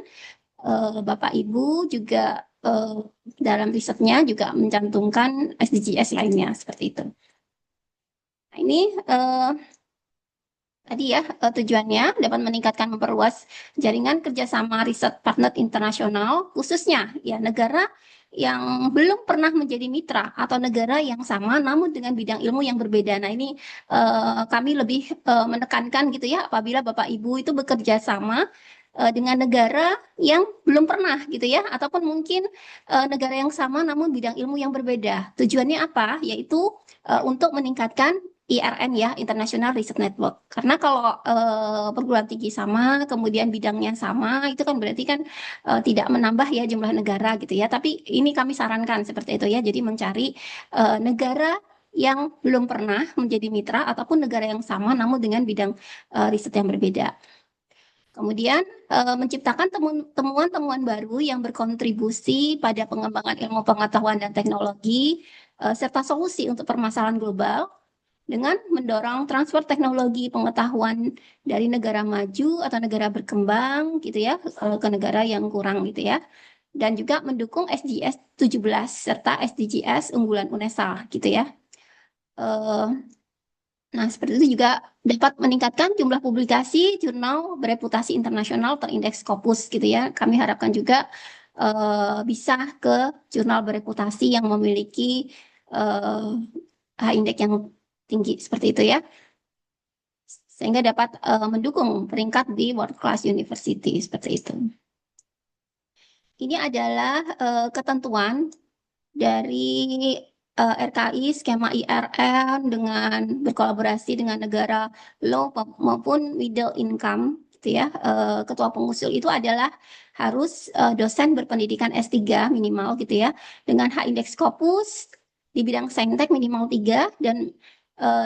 S1: Bapak Ibu juga dalam risetnya juga mencantumkan SDGs lainnya seperti itu. Nah, ini tadi ya tujuannya dapat meningkatkan memperluas jaringan kerjasama riset partner internasional khususnya ya negara yang belum pernah menjadi mitra atau negara yang sama namun dengan bidang ilmu yang berbeda. Nah ini kami lebih menekankan gitu ya apabila Bapak Ibu itu bekerja sama dengan negara yang belum pernah gitu ya ataupun mungkin negara yang sama namun bidang ilmu yang berbeda. Tujuannya apa? Yaitu untuk meningkatkan IRN ya, International Research Network. Karena kalau perguruan tinggi sama, kemudian bidangnya sama, itu kan berarti kan tidak menambah ya jumlah negara gitu ya. Tapi ini kami sarankan seperti itu ya. Jadi mencari negara yang belum pernah menjadi mitra ataupun negara yang sama namun dengan bidang riset yang berbeda. Kemudian menciptakan temuan-temuan baru yang berkontribusi pada pengembangan ilmu pengetahuan dan teknologi serta solusi untuk permasalahan global dengan mendorong transfer teknologi pengetahuan dari negara maju atau negara berkembang gitu ya ke negara yang kurang gitu ya. Dan juga mendukung SDGs 17 serta SDGs unggulan UNESA gitu ya. Nah, seperti itu juga dapat meningkatkan jumlah publikasi jurnal bereputasi internasional terindeks Scopus gitu ya. Kami harapkan juga bisa ke jurnal bereputasi yang memiliki high index yang tinggi seperti itu ya, sehingga dapat mendukung peringkat di world class university seperti itu. Ini adalah ketentuan dari RKI skema IRN dengan berkolaborasi dengan negara low maupun middle income gitu ya. Ketua pengusul itu adalah harus dosen berpendidikan S3 minimal gitu ya dengan high index Scopus di bidang saintek minimal 3 dan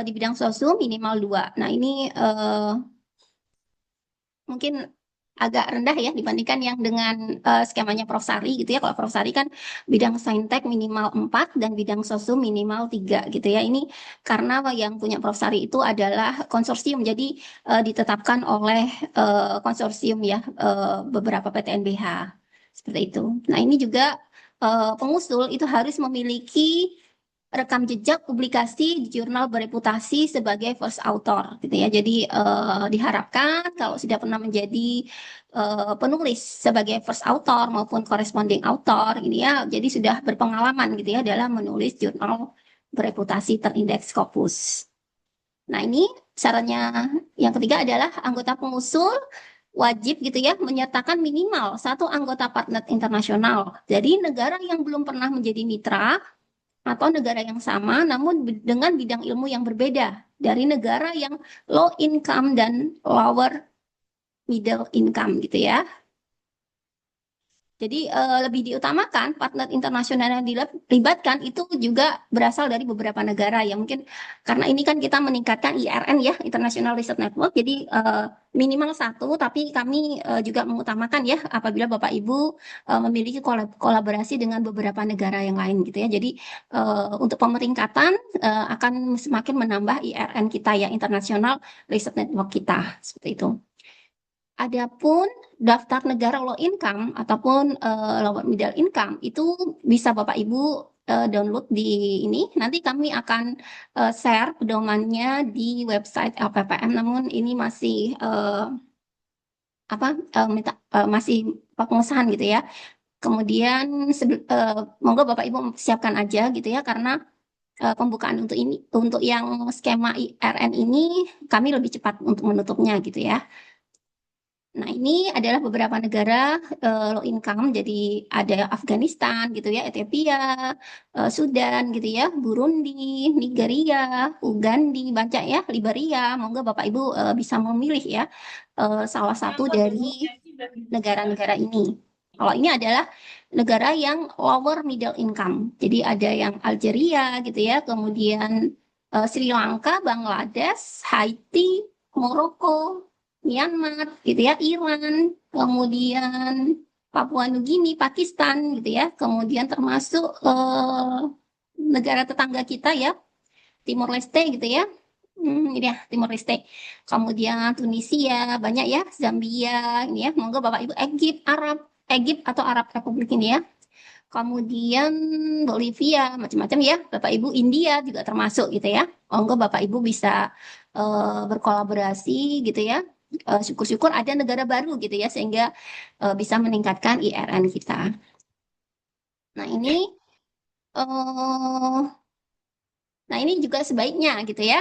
S1: di bidang sosum minimal 2. Nah, ini mungkin agak rendah ya dibandingkan yang dengan skemanya Prof. Sari gitu ya. Kalau Prof. Sari kan bidang saintek minimal 4 dan bidang sosum minimal 3 gitu ya. Ini karena yang punya Prof. Sari itu adalah konsorsium. Jadi ditetapkan oleh konsorsium ya beberapa PTNBH. Seperti itu. Nah, ini juga pengusul itu harus memiliki rekam jejak publikasi di jurnal bereputasi sebagai first author gitu ya. Jadi diharapkan kalau sudah pernah menjadi penulis sebagai first author maupun corresponding author ini ya, jadi sudah berpengalaman gitu ya dalam menulis jurnal bereputasi terindeks Scopus. Nah, ini syaratnya yang ketiga adalah anggota pengusul wajib gitu ya menyertakan minimal 1 anggota partner internasional. Jadi negara yang belum pernah menjadi mitra atau negara yang sama namun dengan bidang ilmu yang berbeda dari negara yang low income dan lower middle income gitu ya. Jadi lebih diutamakan partner internasional yang dilibatkan itu juga berasal dari beberapa negara ya mungkin karena ini kan kita meningkatkan IRN ya International Research Network jadi minimal 1 tapi kami juga mengutamakan ya apabila Bapak Ibu memiliki kolaborasi dengan beberapa negara yang lain gitu ya. Jadi untuk pemeringkatan akan semakin menambah IRN kita ya International Research Network kita seperti itu. Adapun daftar negara low income ataupun lower middle income itu bisa Bapak Ibu download di ini. Nanti kami akan share pedomannya di website LPPM. Namun ini masih masih pengesahan gitu ya. Kemudian monggo Bapak Ibu siapkan aja gitu ya karena pembukaan untuk yang skema IRN ini kami lebih cepat untuk menutupnya gitu ya. Nah, ini adalah beberapa negara low income, jadi ada Afghanistan gitu ya, Ethiopia, Sudan gitu ya, Burundi, Nigeria, Uganda, banyak ya, Liberia. Monggo Bapak Ibu bisa memilih ya salah satu dari negara-negara ini. Kalau ini adalah negara yang lower middle income, jadi ada yang Algeria gitu ya, kemudian Sri Lanka, Bangladesh, Haiti, Maroko, Myanmar, gitu ya, Iran, kemudian Papua Nugini, Pakistan, gitu ya, kemudian termasuk negara tetangga kita ya, Timor Leste, gitu ya, ini ya Timor Leste, kemudian Tunisia, banyak ya, Zambia, ini ya, monggo Bapak Ibu, Egypt atau Arab Republik ini ya, kemudian Bolivia, macam-macam ya, Bapak Ibu, India juga termasuk gitu ya, monggo Bapak Ibu bisa berkolaborasi gitu ya. Syukur-syukur ada negara baru gitu ya sehingga bisa meningkatkan IRN kita. Nah eh, ini juga sebaiknya gitu ya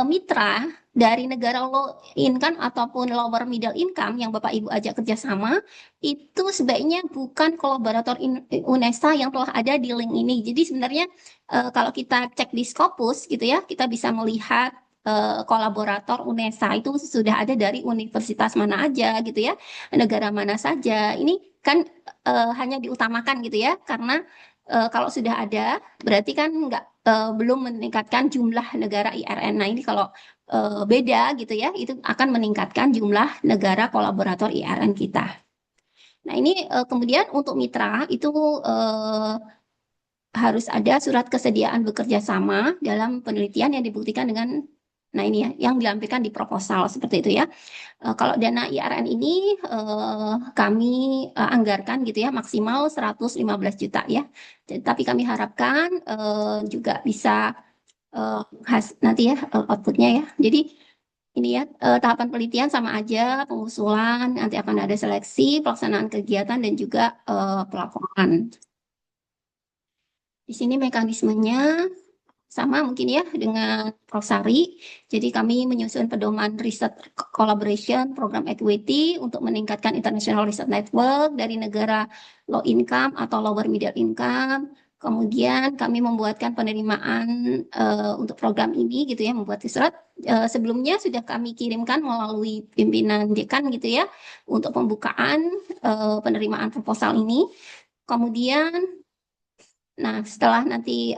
S1: mitra dari negara low income ataupun lower middle income yang Bapak Ibu ajak kerjasama itu sebaiknya bukan kolaborator UNESA yang telah ada di link ini. Jadi sebenarnya kalau kita cek di Scopus gitu ya kita bisa melihat kolaborator UNESA itu sudah ada dari universitas mana aja gitu ya, negara mana saja. Ini kan hanya diutamakan gitu ya karena kalau sudah ada berarti kan nggak belum meningkatkan jumlah negara IRN. Nah, ini kalau beda gitu ya, itu akan meningkatkan jumlah negara kolaborator IRN kita. Nah, ini kemudian untuk mitra itu harus ada surat kesediaan bekerja sama dalam penelitian yang dibuktikan dengan, nah ini ya, yang dilampirkan di proposal seperti itu ya. Kalau dana IRN ini kami anggarkan gitu ya maksimal 115 juta ya. Tapi kami harapkan juga bisa nanti ya outputnya ya. Jadi ini ya tahapan penelitian sama aja, pengusulan, nanti akan ada seleksi, pelaksanaan kegiatan dan juga pelaporan. Di sini mekanismenya sama mungkin ya dengan Prof. Sari. Jadi kami menyusun pedoman riset collaboration program equity untuk meningkatkan international research network dari negara low income atau lower middle income. Kemudian kami membuatkan penerimaan untuk program ini gitu ya, membuat surat. Sebelumnya sudah kami kirimkan melalui pimpinan dekan gitu ya untuk pembukaan penerimaan proposal ini. Kemudian, nah setelah nanti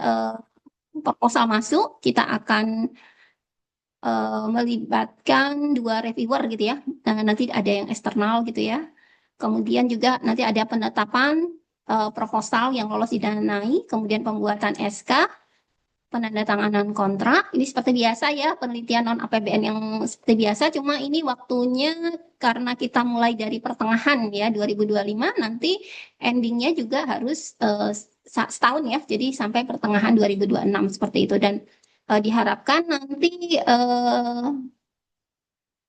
S1: proposal masuk, kita akan melibatkan 2 reviewer gitu ya. Nah, nanti ada yang eksternal gitu ya. Kemudian juga nanti ada penetapan proposal yang lolos didanai, kemudian pembuatan SK, penandatanganan kontrak. Ini seperti biasa ya, penelitian non APBN yang seperti biasa, cuma ini waktunya karena kita mulai dari pertengahan ya 2025, nanti endingnya juga harus setahun ya, jadi sampai pertengahan 2026 seperti itu. Dan diharapkan nanti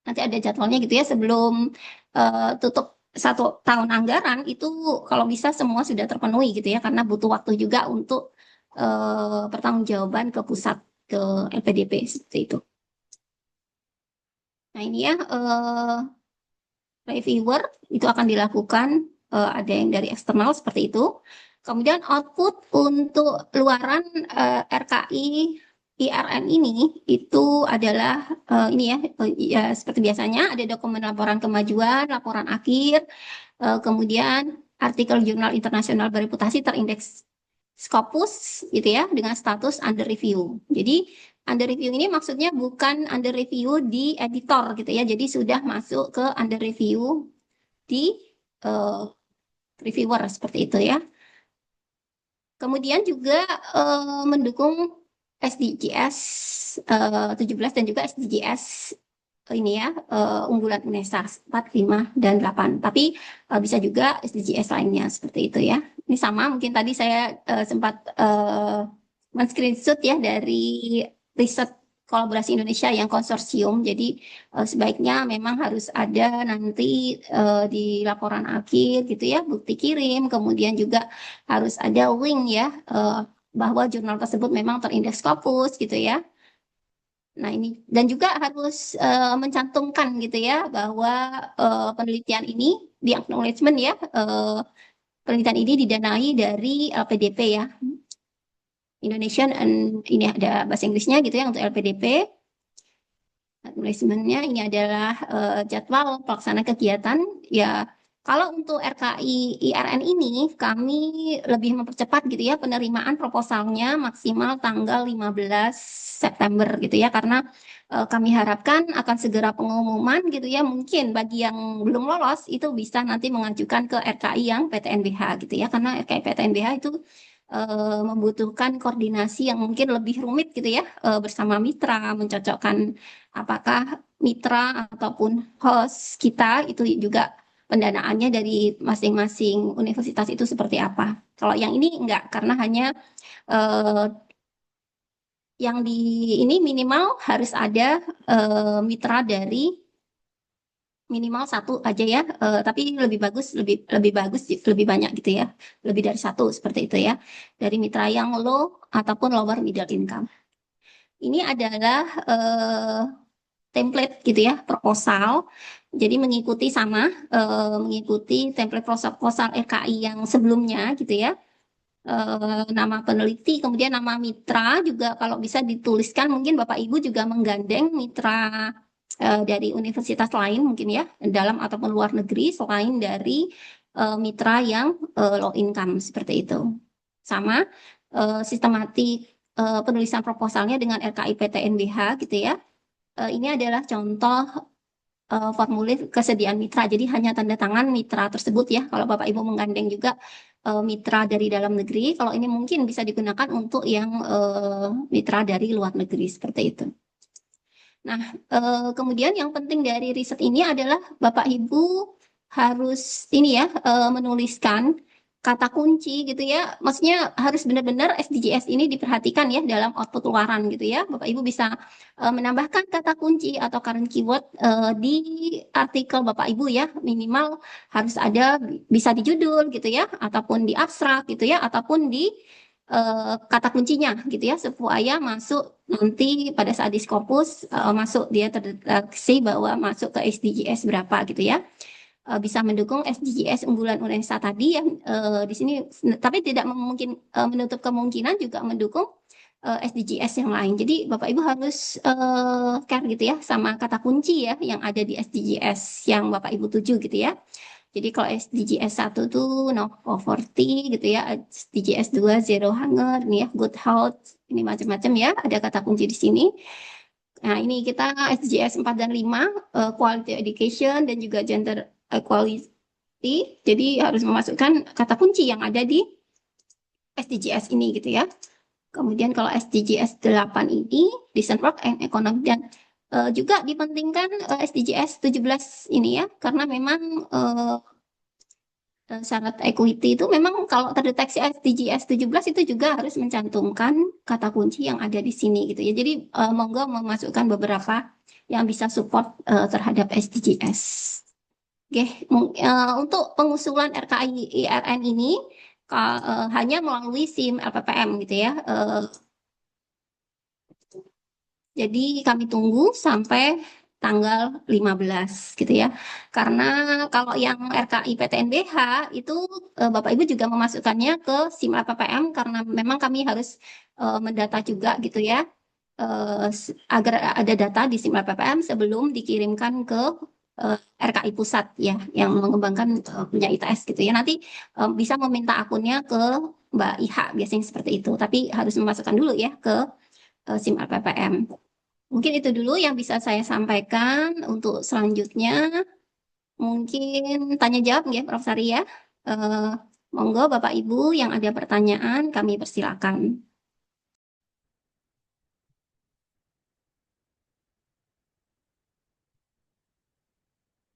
S1: ada jadwalnya gitu ya sebelum tutup 1 tahun anggaran itu kalau bisa semua sudah terpenuhi gitu ya karena butuh waktu juga untuk pertanggungjawaban ke pusat ke LPDP seperti itu. Nah ini ya reviewer itu akan dilakukan ada yang dari eksternal seperti itu. Kemudian output untuk luaran RKI IRN ini itu adalah ini ya seperti biasanya ada dokumen laporan kemajuan, laporan akhir, kemudian artikel jurnal internasional bereputasi terindeks Scopus gitu ya dengan status under review. Jadi under review ini maksudnya bukan under review di editor gitu ya. Jadi sudah masuk ke under review di reviewer seperti itu ya. Kemudian juga mendukung SDGs 17 dan juga SDGs ini ya unggulan UNESA 4, 5, dan 8. Tapi bisa juga SDGs lainnya seperti itu ya. Ini sama mungkin tadi saya sempat men-screenshot ya dari riset kolaborasi Indonesia yang konsorsium. Jadi sebaiknya memang harus ada nanti di laporan akhir gitu ya, bukti kirim, kemudian juga harus ada link ya bahwa jurnal tersebut memang terindeks Scopus gitu ya. Nah, ini dan juga harus mencantumkan gitu ya bahwa penelitian ini di acknowledgement ya, penelitian ini didanai dari LPDP ya, Indonesian, and ini ada bahasa Inggrisnya gitu ya untuk LPDP. Acknowledgement-nya ini adalah jadwal pelaksana kegiatan ya. Kalau untuk RKI IRN ini kami lebih mempercepat gitu ya penerimaan proposalnya maksimal tanggal 15 September gitu ya, karena kami harapkan akan segera pengumuman gitu ya. Mungkin bagi yang belum lolos itu bisa nanti mengajukan ke RKI yang PTNBH gitu ya, karena RKI PTNBH itu membutuhkan koordinasi yang mungkin lebih rumit gitu ya, bersama mitra mencocokkan apakah mitra ataupun host kita itu juga pendanaannya dari masing-masing universitas itu seperti apa. Kalau yang ini enggak, karena hanya eh, yang di ini minimal harus ada mitra dari minimal satu aja ya. Tapi lebih bagus, lebih bagus, lebih banyak gitu ya, lebih dari satu seperti itu ya, dari mitra yang low ataupun lower middle income. Ini adalah template gitu ya, proposal. Jadi mengikuti sama, mengikuti template proposal RKI yang sebelumnya gitu ya. Nama peneliti, kemudian nama mitra juga kalau bisa dituliskan, mungkin Bapak Ibu juga menggandeng mitra dari universitas lain mungkin ya, dalam ataupun luar negeri selain dari mitra yang low income seperti itu. Sama sistematik penulisan proposalnya dengan RKI PTNBH gitu ya. Ini adalah contoh formulir kesediaan mitra. Jadi hanya tanda tangan mitra tersebut ya. Kalau Bapak Ibu menggandeng juga mitra dari dalam negeri, kalau ini mungkin bisa digunakan untuk yang mitra dari luar negeri seperti itu. Nah, kemudian yang penting dari riset ini adalah Bapak Ibu harus ini ya, menuliskan kata kunci gitu ya. Maksudnya harus benar-benar SDGs ini diperhatikan ya dalam output luaran gitu ya. Bapak Ibu bisa menambahkan kata kunci atau current keyword di artikel Bapak Ibu ya. Minimal harus ada, bisa di judul gitu ya, ataupun di abstrak gitu ya, ataupun di kata kuncinya gitu ya, supaya masuk nanti pada saat di Scopus masuk dia terdeteksi bahwa masuk ke SDGs berapa gitu ya. Bisa mendukung SDGs unggulan Unesa tadi yang di sini, tapi tidak mungkin menutup kemungkinan juga mendukung SDGs yang lain. Jadi Bapak Ibu harus care gitu ya sama kata kunci ya yang ada di SDGs yang Bapak Ibu tuju gitu ya. Jadi kalau SDGs 1 tuh no poverty gitu ya, SDGs 2 zero hunger, nih ya good health, ini macam-macam ya, ada kata kunci di sini. Nah, ini kita SDGs 4 dan 5, quality education dan juga gender equality. Jadi harus memasukkan kata kunci yang ada di SDGs ini gitu ya. Kemudian kalau SDGs 8 ini decent work and economic, dan juga dipentingkan SDGs 17 ini ya, karena memang syarat equity itu memang kalau terdeteksi SDGs 17 itu juga harus mencantumkan kata kunci yang ada di sini gitu ya. Jadi monggo memasukkan beberapa yang bisa support terhadap SDGs. Oke, untuk pengusulan RKI IRN ini hanya melalui SIM LPPM gitu ya. Jadi kami tunggu sampai tanggal 15 gitu ya. Karena kalau yang RKI PTNBH itu Bapak Ibu juga memasukkannya ke SIM LPPM karena memang kami harus mendata juga gitu ya. Agar ada data di SIM LPPM sebelum dikirimkan ke RKI pusat ya yang mengembangkan punya ITS gitu ya. Nanti bisa meminta akunnya ke Mbak Iha biasanya seperti itu. Tapi harus memasukkan dulu ya ke SIM LPPM. Mungkin itu dulu yang bisa saya sampaikan. Untuk selanjutnya mungkin tanya jawab ya Prof. Sari ya. Monggo Bapak Ibu yang ada pertanyaan kami persilakan.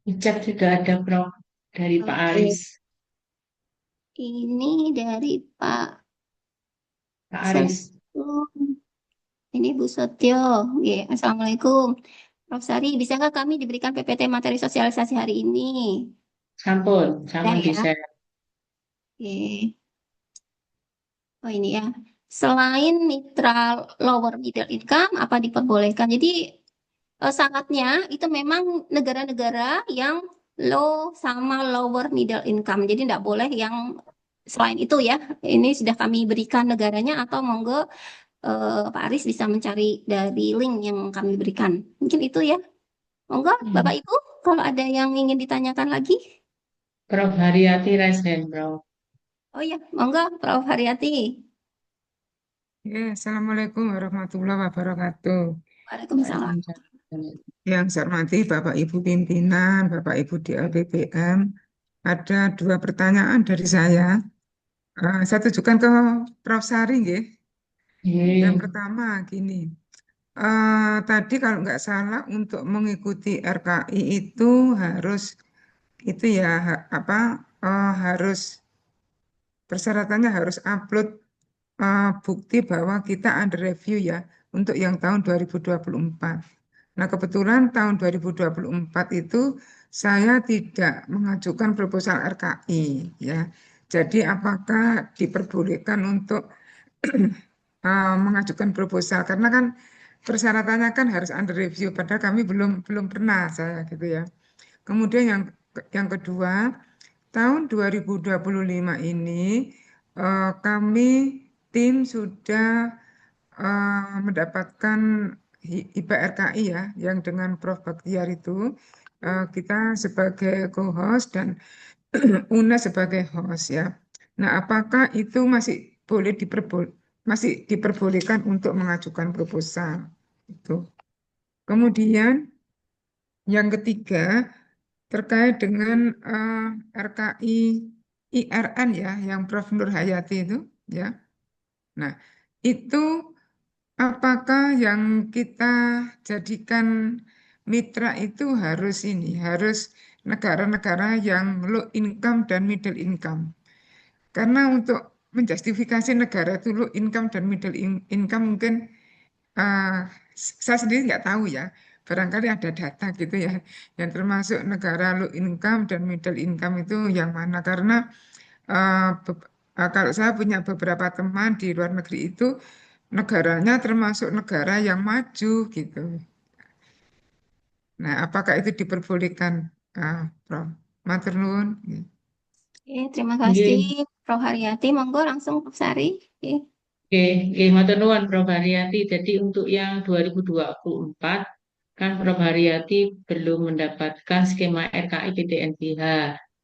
S3: Di chat juga ada Prof dari Pak
S1: Oke.
S3: Aris.
S1: Ini dari Pak
S3: Pak Aris.
S1: Setio. Ini Bu Setio. Ya, Assalamualaikum. Prof. Sari, bisakah kami diberikan PPT materi sosialisasi hari ini?
S3: Sampun,
S1: Ya,
S3: sampun
S1: ya.
S3: di-share.
S1: Oke. Oh ini ya. selain mitra lower middle income apa diperbolehkan. Jadi syaratnya itu memang negara-negara yang low sama lower middle income. Jadi tidak boleh yang selain itu ya. Ini sudah kami berikan negaranya atau monggo Pak Aris bisa mencari dari link yang kami berikan. Mungkin itu ya. Monggo Bapak Ibu kalau ada yang ingin ditanyakan lagi.
S3: Prof. Haryati raise hand, Prof.
S1: Oh ya, monggo Prof. Haryati.
S5: Ya, Assalamualaikum warahmatullahi wabarakatuh.
S1: Waalaikumsalam.
S5: Yang saya hormati Bapak Ibu pimpinan, Bapak Ibu di LPPM, ada 2 pertanyaan dari saya. Saya tujukan ke Prof. Sari, nggih. Yang pertama gini, tadi kalau nggak salah untuk mengikuti RKI itu harus harus persyaratannya harus upload bukti bahwa kita under review ya untuk yang tahun 2024. Nah, kebetulan tahun 2024 itu saya tidak mengajukan proposal RKI ya. Jadi apakah diperbolehkan untuk mengajukan proposal karena kan persyaratannya kan harus under review padahal kami belum pernah saya gitu ya. Kemudian yang kedua, tahun 2025 ini kami tim sudah mendapatkan IPRKI ya, yang dengan Prof. Baktiar itu kita sebagai co-host dan UNES sebagai host ya. Nah, apakah itu masih diperbolehkan untuk mengajukan proposal itu? Kemudian yang ketiga terkait dengan RKI IRN ya, yang Prof. Nur Hayati itu ya. Nah, itu apakah yang kita jadikan mitra itu harus negara-negara yang low income dan middle income. Karena untuk menjustifikasi negara itu low income dan middle income mungkin saya sendiri nggak tahu ya. Barangkali ada data gitu ya, yang termasuk negara low income dan middle income itu yang mana. Karena kalau saya punya beberapa teman di luar negeri itu, negaranya termasuk negara yang maju gitu. Nah, apakah itu diperbolehkan, Prof? Matur nuwun.
S1: Oke, terima kasih Prof. Haryati. Monggo langsung Prof. Sari. Oke.
S3: Oke, matur nuwun Prof. Haryati. Jadi untuk yang 2024 kan Prof. Haryati belum mendapatkan skema RKI PTNBH.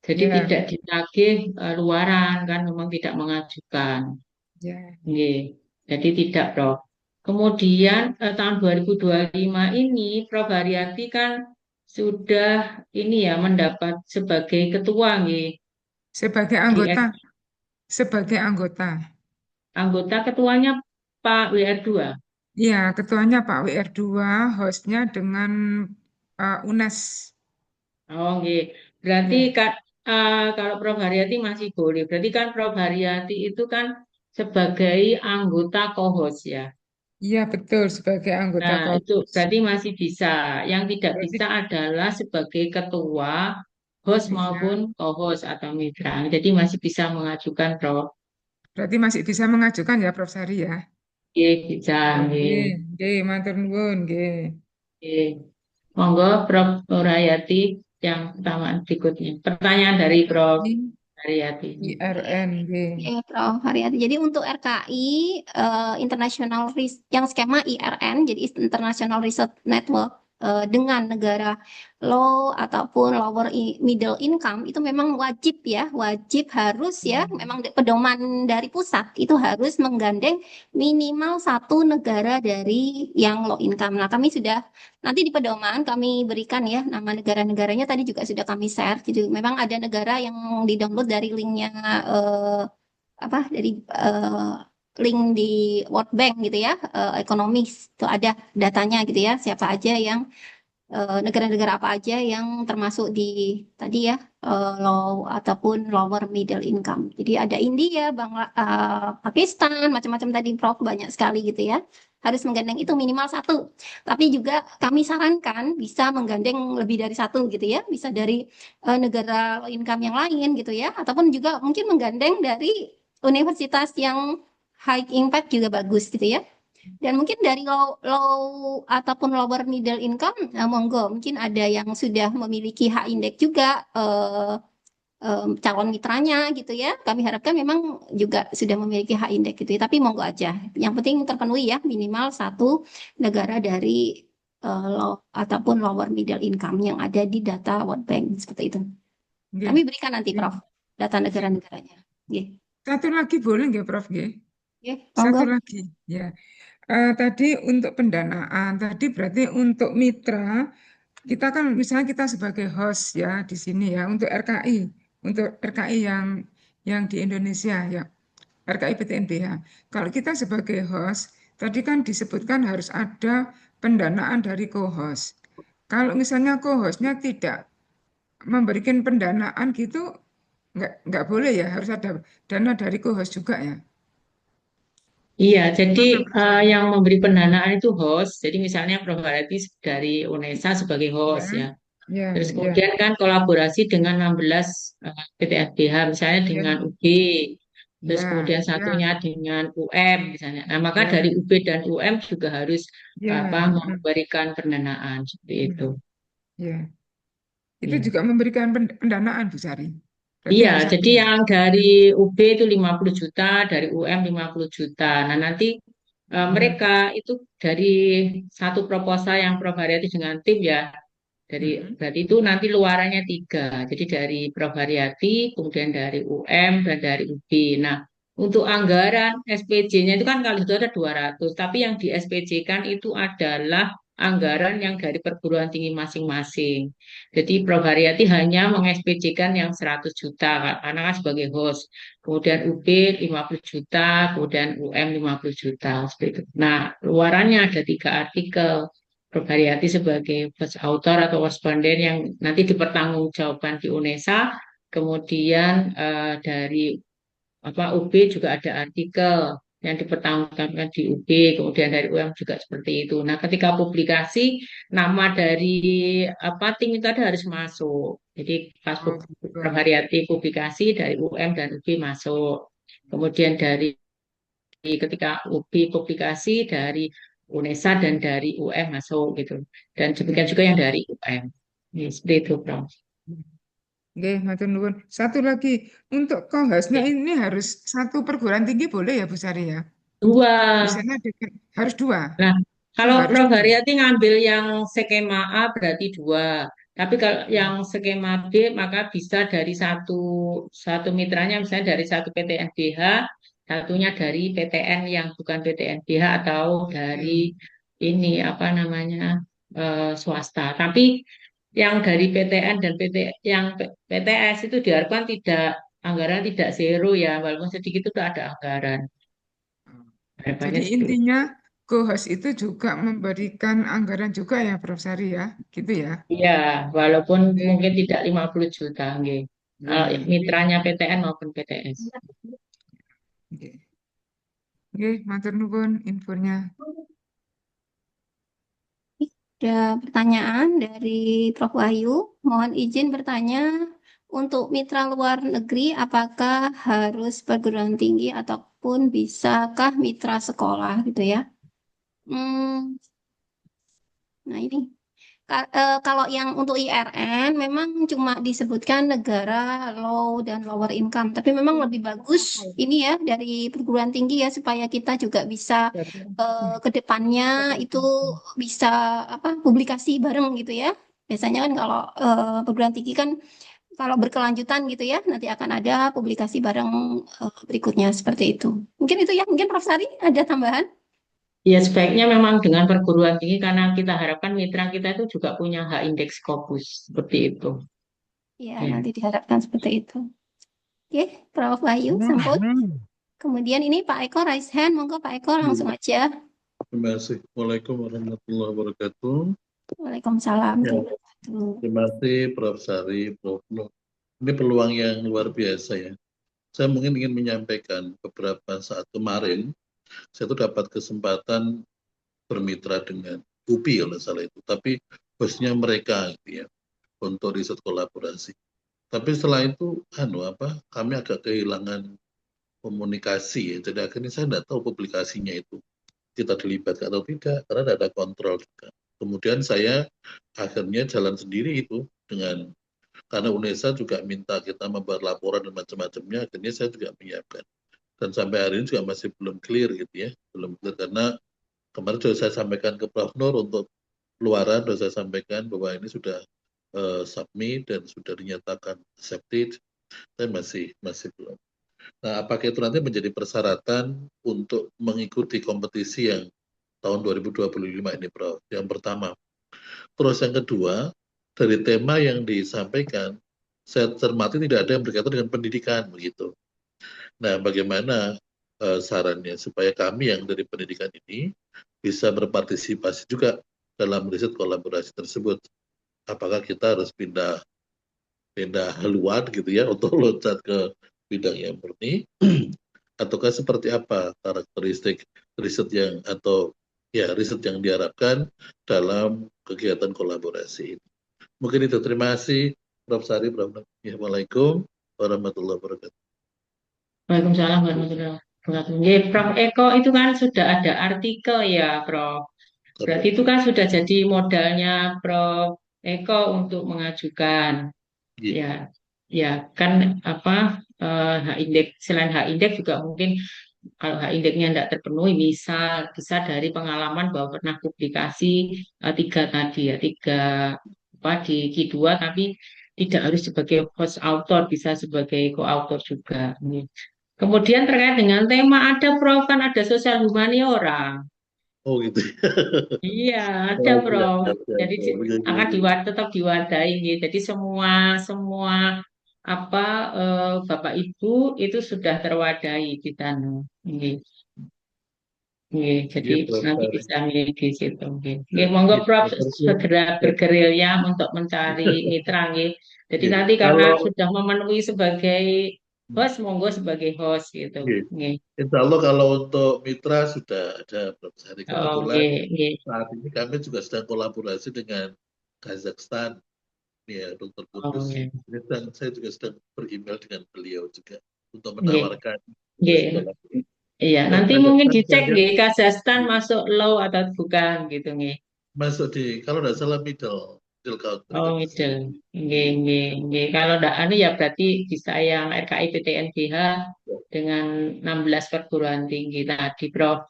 S3: Jadi
S5: Ya,
S3: tidak ditagih luaran kan memang tidak mengajukan.
S5: ya.
S3: Oke. Jadi tidak Prof. Kemudian tahun 2025 ini Prof. Haryati kan sudah ini ya mendapat sebagai ketua nggih,
S5: Sebagai
S3: di
S5: anggota, sebagai anggota.
S3: anggota ketuanya Pak WR2.
S5: Ya, ketuanya Pak WR2, hostnya dengan UNES.
S3: Oh, nggih. Berarti
S5: Ya,
S3: kalau Prof. Haryati masih boleh. Berarti kan Prof. Haryati itu kan sebagai anggota co-host ya.
S5: iya betul sebagai anggota
S3: Nah, itu
S5: KOPUS.
S3: berarti masih bisa. Yang tidak
S5: Berarti,
S3: bisa adalah sebagai ketua, host maupun
S5: iya,
S3: co-host atau mitra. Jadi masih bisa mengajukan Prof.
S5: berarti masih bisa mengajukan ya Prof. Sari ya.
S3: Oke, bisa.
S5: Oke,
S3: Nggih.
S5: oke, matur nuwun, nggih.
S3: Oke. Monggo Prof. Nurhayati yang pertanyaan berikutnya. Pertanyaan dari Prof.
S5: RKI
S3: Haryati.
S5: IRN, nggih.
S1: Ya, Prof. Haryati. Jadi untuk RKI yang skema IRN, jadi International Research Network dengan negara low ataupun middle income itu memang wajib ya, wajib harus ya, memang pedoman dari pusat itu harus menggandeng minimal satu negara dari yang low income. Nah, kami sudah nanti di pedoman kami berikan ya nama negara-negaranya tadi juga sudah kami share. Jadi memang ada negara yang di-download dari linknya dari link di World Bank gitu ya, ekonomis itu ada datanya gitu ya, siapa aja yang negara-negara apa aja yang termasuk di tadi ya low ataupun lower middle income. Jadi ada India, Pakistan, macam-macam tadi Prof banyak sekali gitu ya. Harus menggandeng itu minimal satu. Tapi juga kami sarankan bisa menggandeng lebih dari satu gitu ya. Bisa dari negara low income yang lain gitu ya. Ataupun juga mungkin menggandeng dari universitas yang high impact juga bagus gitu ya. Dan mungkin dari low ataupun lower middle income, monggo mungkin ada yang sudah memiliki high index juga calon mitranya gitu ya. Kami harapkan memang juga sudah memiliki high index gitu ya. Tapi monggo aja. Yang penting terpenuhi ya minimal satu negara dari low ataupun lower middle income yang ada di data World Bank seperti itu.
S5: Nggih.
S1: Kami berikan nanti Prof data negara-negaranya. Nggih.
S5: Satu lagi boleh nggak Prof? Nggih?
S1: Nggih,
S5: Satu
S1: monggo.
S5: lagi, ya. Tadi untuk pendanaan, tadi berarti untuk mitra, kita kan misalnya kita sebagai host ya di sini ya, untuk RKI yang di Indonesia ya, RKI PTNBH. Kalau kita sebagai host, tadi kan disebutkan harus ada pendanaan dari co-host. Kalau misalnya co-hostnya tidak memberikan pendanaan gitu, nggak boleh ya, harus ada dana dari co-host juga ya.
S3: Iya, jadi
S5: Mana Prof?
S3: yang memberi pendanaan itu host. Jadi misalnya Prof. Harati dari UNESA sebagai
S5: Ya,
S3: host ya.
S5: ya,
S3: Terus
S5: ya,
S3: kemudian kan kolaborasi dengan 16 PTFBH, misalnya
S5: ya,
S3: dengan UB, terus
S5: ya,
S3: kemudian
S5: ya,
S3: satunya dengan UM misalnya. Nah, maka
S5: ya,
S3: dari UB dan UM juga harus
S5: ya,
S3: memberikan pendanaan seperti itu.
S5: ya. Itu
S3: Ya.
S5: juga memberikan pendanaan Bu Sari. Berarti
S3: Iya,
S5: harus
S3: jadi
S5: ada.
S3: yang dari UB itu 50 juta, dari UM 50 juta. Nah, nanti
S5: Hmm,
S3: mereka itu dari satu proposal yang Prof. Haryati dengan tim ya,
S5: hmm,
S3: berarti itu nanti luarannya tiga. Jadi dari Prof. Haryati, kemudian dari UM, dan dari UB. Nah, untuk anggaran SPJ-nya itu kan kalau itu ada 200, tapi yang di SPJ kan itu adalah anggaran yang dari perguruan tinggi masing-masing. Jadi Prof. Haryati hanya meng-SPJ-kan yang 100 juta, karena kan sebagai host. Kemudian UB 50 juta, kemudian UM 50 juta, seperti itu. Nah, luarannya ada 3 artikel. Prof. Haryati sebagai first author atau responden yang nanti dipertanggungjawabkan di UNESA, kemudian dari UB juga ada artikel yang dipertanggungjawabkan di UB, kemudian dari UM juga seperti itu. Nah, ketika publikasi, nama dari tim itu harus masuk. Jadi pas
S5: oh,
S3: Prof.
S5: betul.
S3: Haryati publikasi dari UM dan UB masuk. Kemudian ketika UB publikasi dari UNESA dan dari UM masuk gitu. Dan
S5: Ya.
S3: demikian juga yang dari UM. Ya, seperti itu, Prof.
S5: Oke, matur nuwun. Satu lagi, untuk co-hostnya ini harus satu perguruan tinggi boleh ya Bu Sari ya?
S3: Dua.
S5: Misalnya harus dua.
S3: Nah,
S5: Oh,
S3: kalau
S5: harus
S3: Prof.
S5: dua.
S3: Haryati ngambil yang skema A berarti dua. Tapi kalau yang skema B maka bisa dari satu mitranya, misalnya dari satu PTNBH, satunya dari PTN yang bukan PTNBH atau dari
S5: Oke.
S3: ini apa namanya swasta. Tapi yang dari PTN dan PTS itu diharapkan anggaran tidak zero ya, walaupun sedikit itu ada anggaran. Harapannya
S5: Jadi
S3: seperti itu.
S5: intinya co-host itu juga memberikan anggaran juga ya Prof. Sari ya, gitu ya.
S3: Iya, walaupun
S5: Oke,
S3: mungkin tidak 50 juta, nggih. Kalau
S5: ya,
S3: mitranya PTN maupun PTS.
S5: oke. Oke, matur nuwun infonya.
S1: Ada pertanyaan dari Prof. Wahyu. Mohon izin bertanya, untuk mitra luar negeri, apakah harus perguruan tinggi ataupun bisakah mitra sekolah gitu ya? Nah ini, kalau yang untuk IRN memang cuma disebutkan negara low dan lower income, tapi memang lebih bagus ini ya dari perguruan tinggi ya supaya kita juga bisa ke depannya itu bisa apa publikasi bareng gitu ya. Biasanya kan kalau perguruan tinggi kan kalau berkelanjutan gitu ya, nanti akan ada publikasi bareng berikutnya seperti itu. Mungkin itu ya, mungkin Prof. Sari ada tambahan?
S3: Ya, sebaiknya memang dengan perguruan tinggi karena kita harapkan mitra kita itu juga punya hak indeks Scopus seperti itu.
S1: Ya,
S3: Ya.
S1: nanti diharapkan seperti itu. Oke, Prof. Wahyu, sampun. Kemudian ini Pak Eko raise hand, monggo Pak Eko langsung aja.
S6: Terima kasih. Assalamualaikum warahmatullahi wabarakatuh.
S1: Waalaikumsalam.
S6: Ya, terima kasih Prof. Sari, Prof. Nuh. Ini peluang yang luar biasa ya. Saya mungkin ingin menyampaikan beberapa saat kemarin, saya tuh dapat kesempatan bermitra dengan UPI oleh salah itu, tapi bosnya mereka gitu ya, untuk riset kolaborasi. Tapi setelah itu, kami agak kehilangan komunikasi. Jadi akhirnya saya tidak tahu publikasinya itu kita dilibatkan atau tidak karena tidak ada kontrol juga. Kemudian saya akhirnya jalan sendiri itu dengan karena UNESA juga minta kita membuat laporan dan macam-macamnya, akhirnya saya juga menyiapkan. Dan sampai hari ini juga masih belum clear gitu ya, belum clear karena kemarin sudah saya sampaikan ke Prof. Nur untuk luaran, sudah saya sampaikan bahwa ini sudah submit dan sudah dinyatakan accepted, tapi masih belum. Nah, apakah itu nanti menjadi persyaratan untuk mengikuti kompetisi yang tahun 2025 ini, Prof? Yang pertama. Terus yang kedua, dari tema yang disampaikan, saya cermati tidak ada yang berkaitan dengan pendidikan, begitu. Nah, bagaimana sarannya supaya kami yang dari pendidikan ini bisa berpartisipasi juga dalam riset kolaborasi tersebut? Apakah kita harus pindah haluan gitu ya untuk loncat ke bidang yang murni ataukah seperti apa karakteristik riset yang atau ya riset yang diharapkan dalam kegiatan kolaborasi ini. Mungkin itu. Terima kasih Prof. Sari, Prof. Assalamualaikum warahmatullahi wabarakatuh.
S3: Waalaikumsalam warahmatullahi wabarakatuh. Nggih, Prof. Eko itu kan sudah ada artikel ya, Prof. Berarti itu kan sudah jadi modalnya Prof. Eko untuk mengajukan.
S6: Iya.
S3: Ya, kan apa hak indeks selain hak indeks juga mungkin kalau hak indeksnya tidak terpenuhi bisa dari pengalaman bahwa pernah publikasi tiga tadi ya tiga apa di Q2 tapi tidak harus sebagai host author bisa sebagai co-author juga. Kemudian terkait dengan tema ada Prof kan ada sosial humaniora.
S6: Oh gitu.
S3: Iya, ada
S6: Oh,
S3: Prof.
S6: siap, siap,
S3: Jadi akan tetap diwadahi. Gitu. Jadi semua semua apa Bapak Ibu itu sudah terwadahi di sana. Gitu. Jadi
S6: Iya, Prof.
S3: nanti
S6: Sari.
S3: bisa milih di situ. Gitu.
S6: Ya,
S3: Monggo
S6: gitu.
S3: Prof
S6: Terus,
S3: segera
S6: ya,
S3: bergerilya untuk mencari mitra. Gitu. Jadi
S6: ya.
S3: nanti karena
S6: Kalau
S3: sudah memenuhi sebagai host, monggo sebagai host gitu. Gitu.
S6: Insya Allah kalau untuk mitra sudah ada Prof. Sari. Kebetulan
S3: Oke, gitu.
S6: saat ini kami juga sedang kolaborasi dengan Kazakhstan, ya Dr. Kudus.
S3: Oke.
S6: Ini saya juga sedang beremail dengan beliau juga untuk
S3: Gitu.
S6: menawarkan
S3: Gitu. Iya,
S6: dan
S3: nanti mungkin
S6: Kazakhstan
S3: dicek
S6: banyak
S3: nggih Kazakhstan masuk low atau bukan gitu nggih.
S6: masuk di kalau tidak salah middle country
S3: Oh,
S6: kan.
S3: middle. Nggih, nggih, nggih. Kalau ndak anu ya berarti bisa yang RKI PTNBH dengan 16 perguruan tinggi tadi, Prof.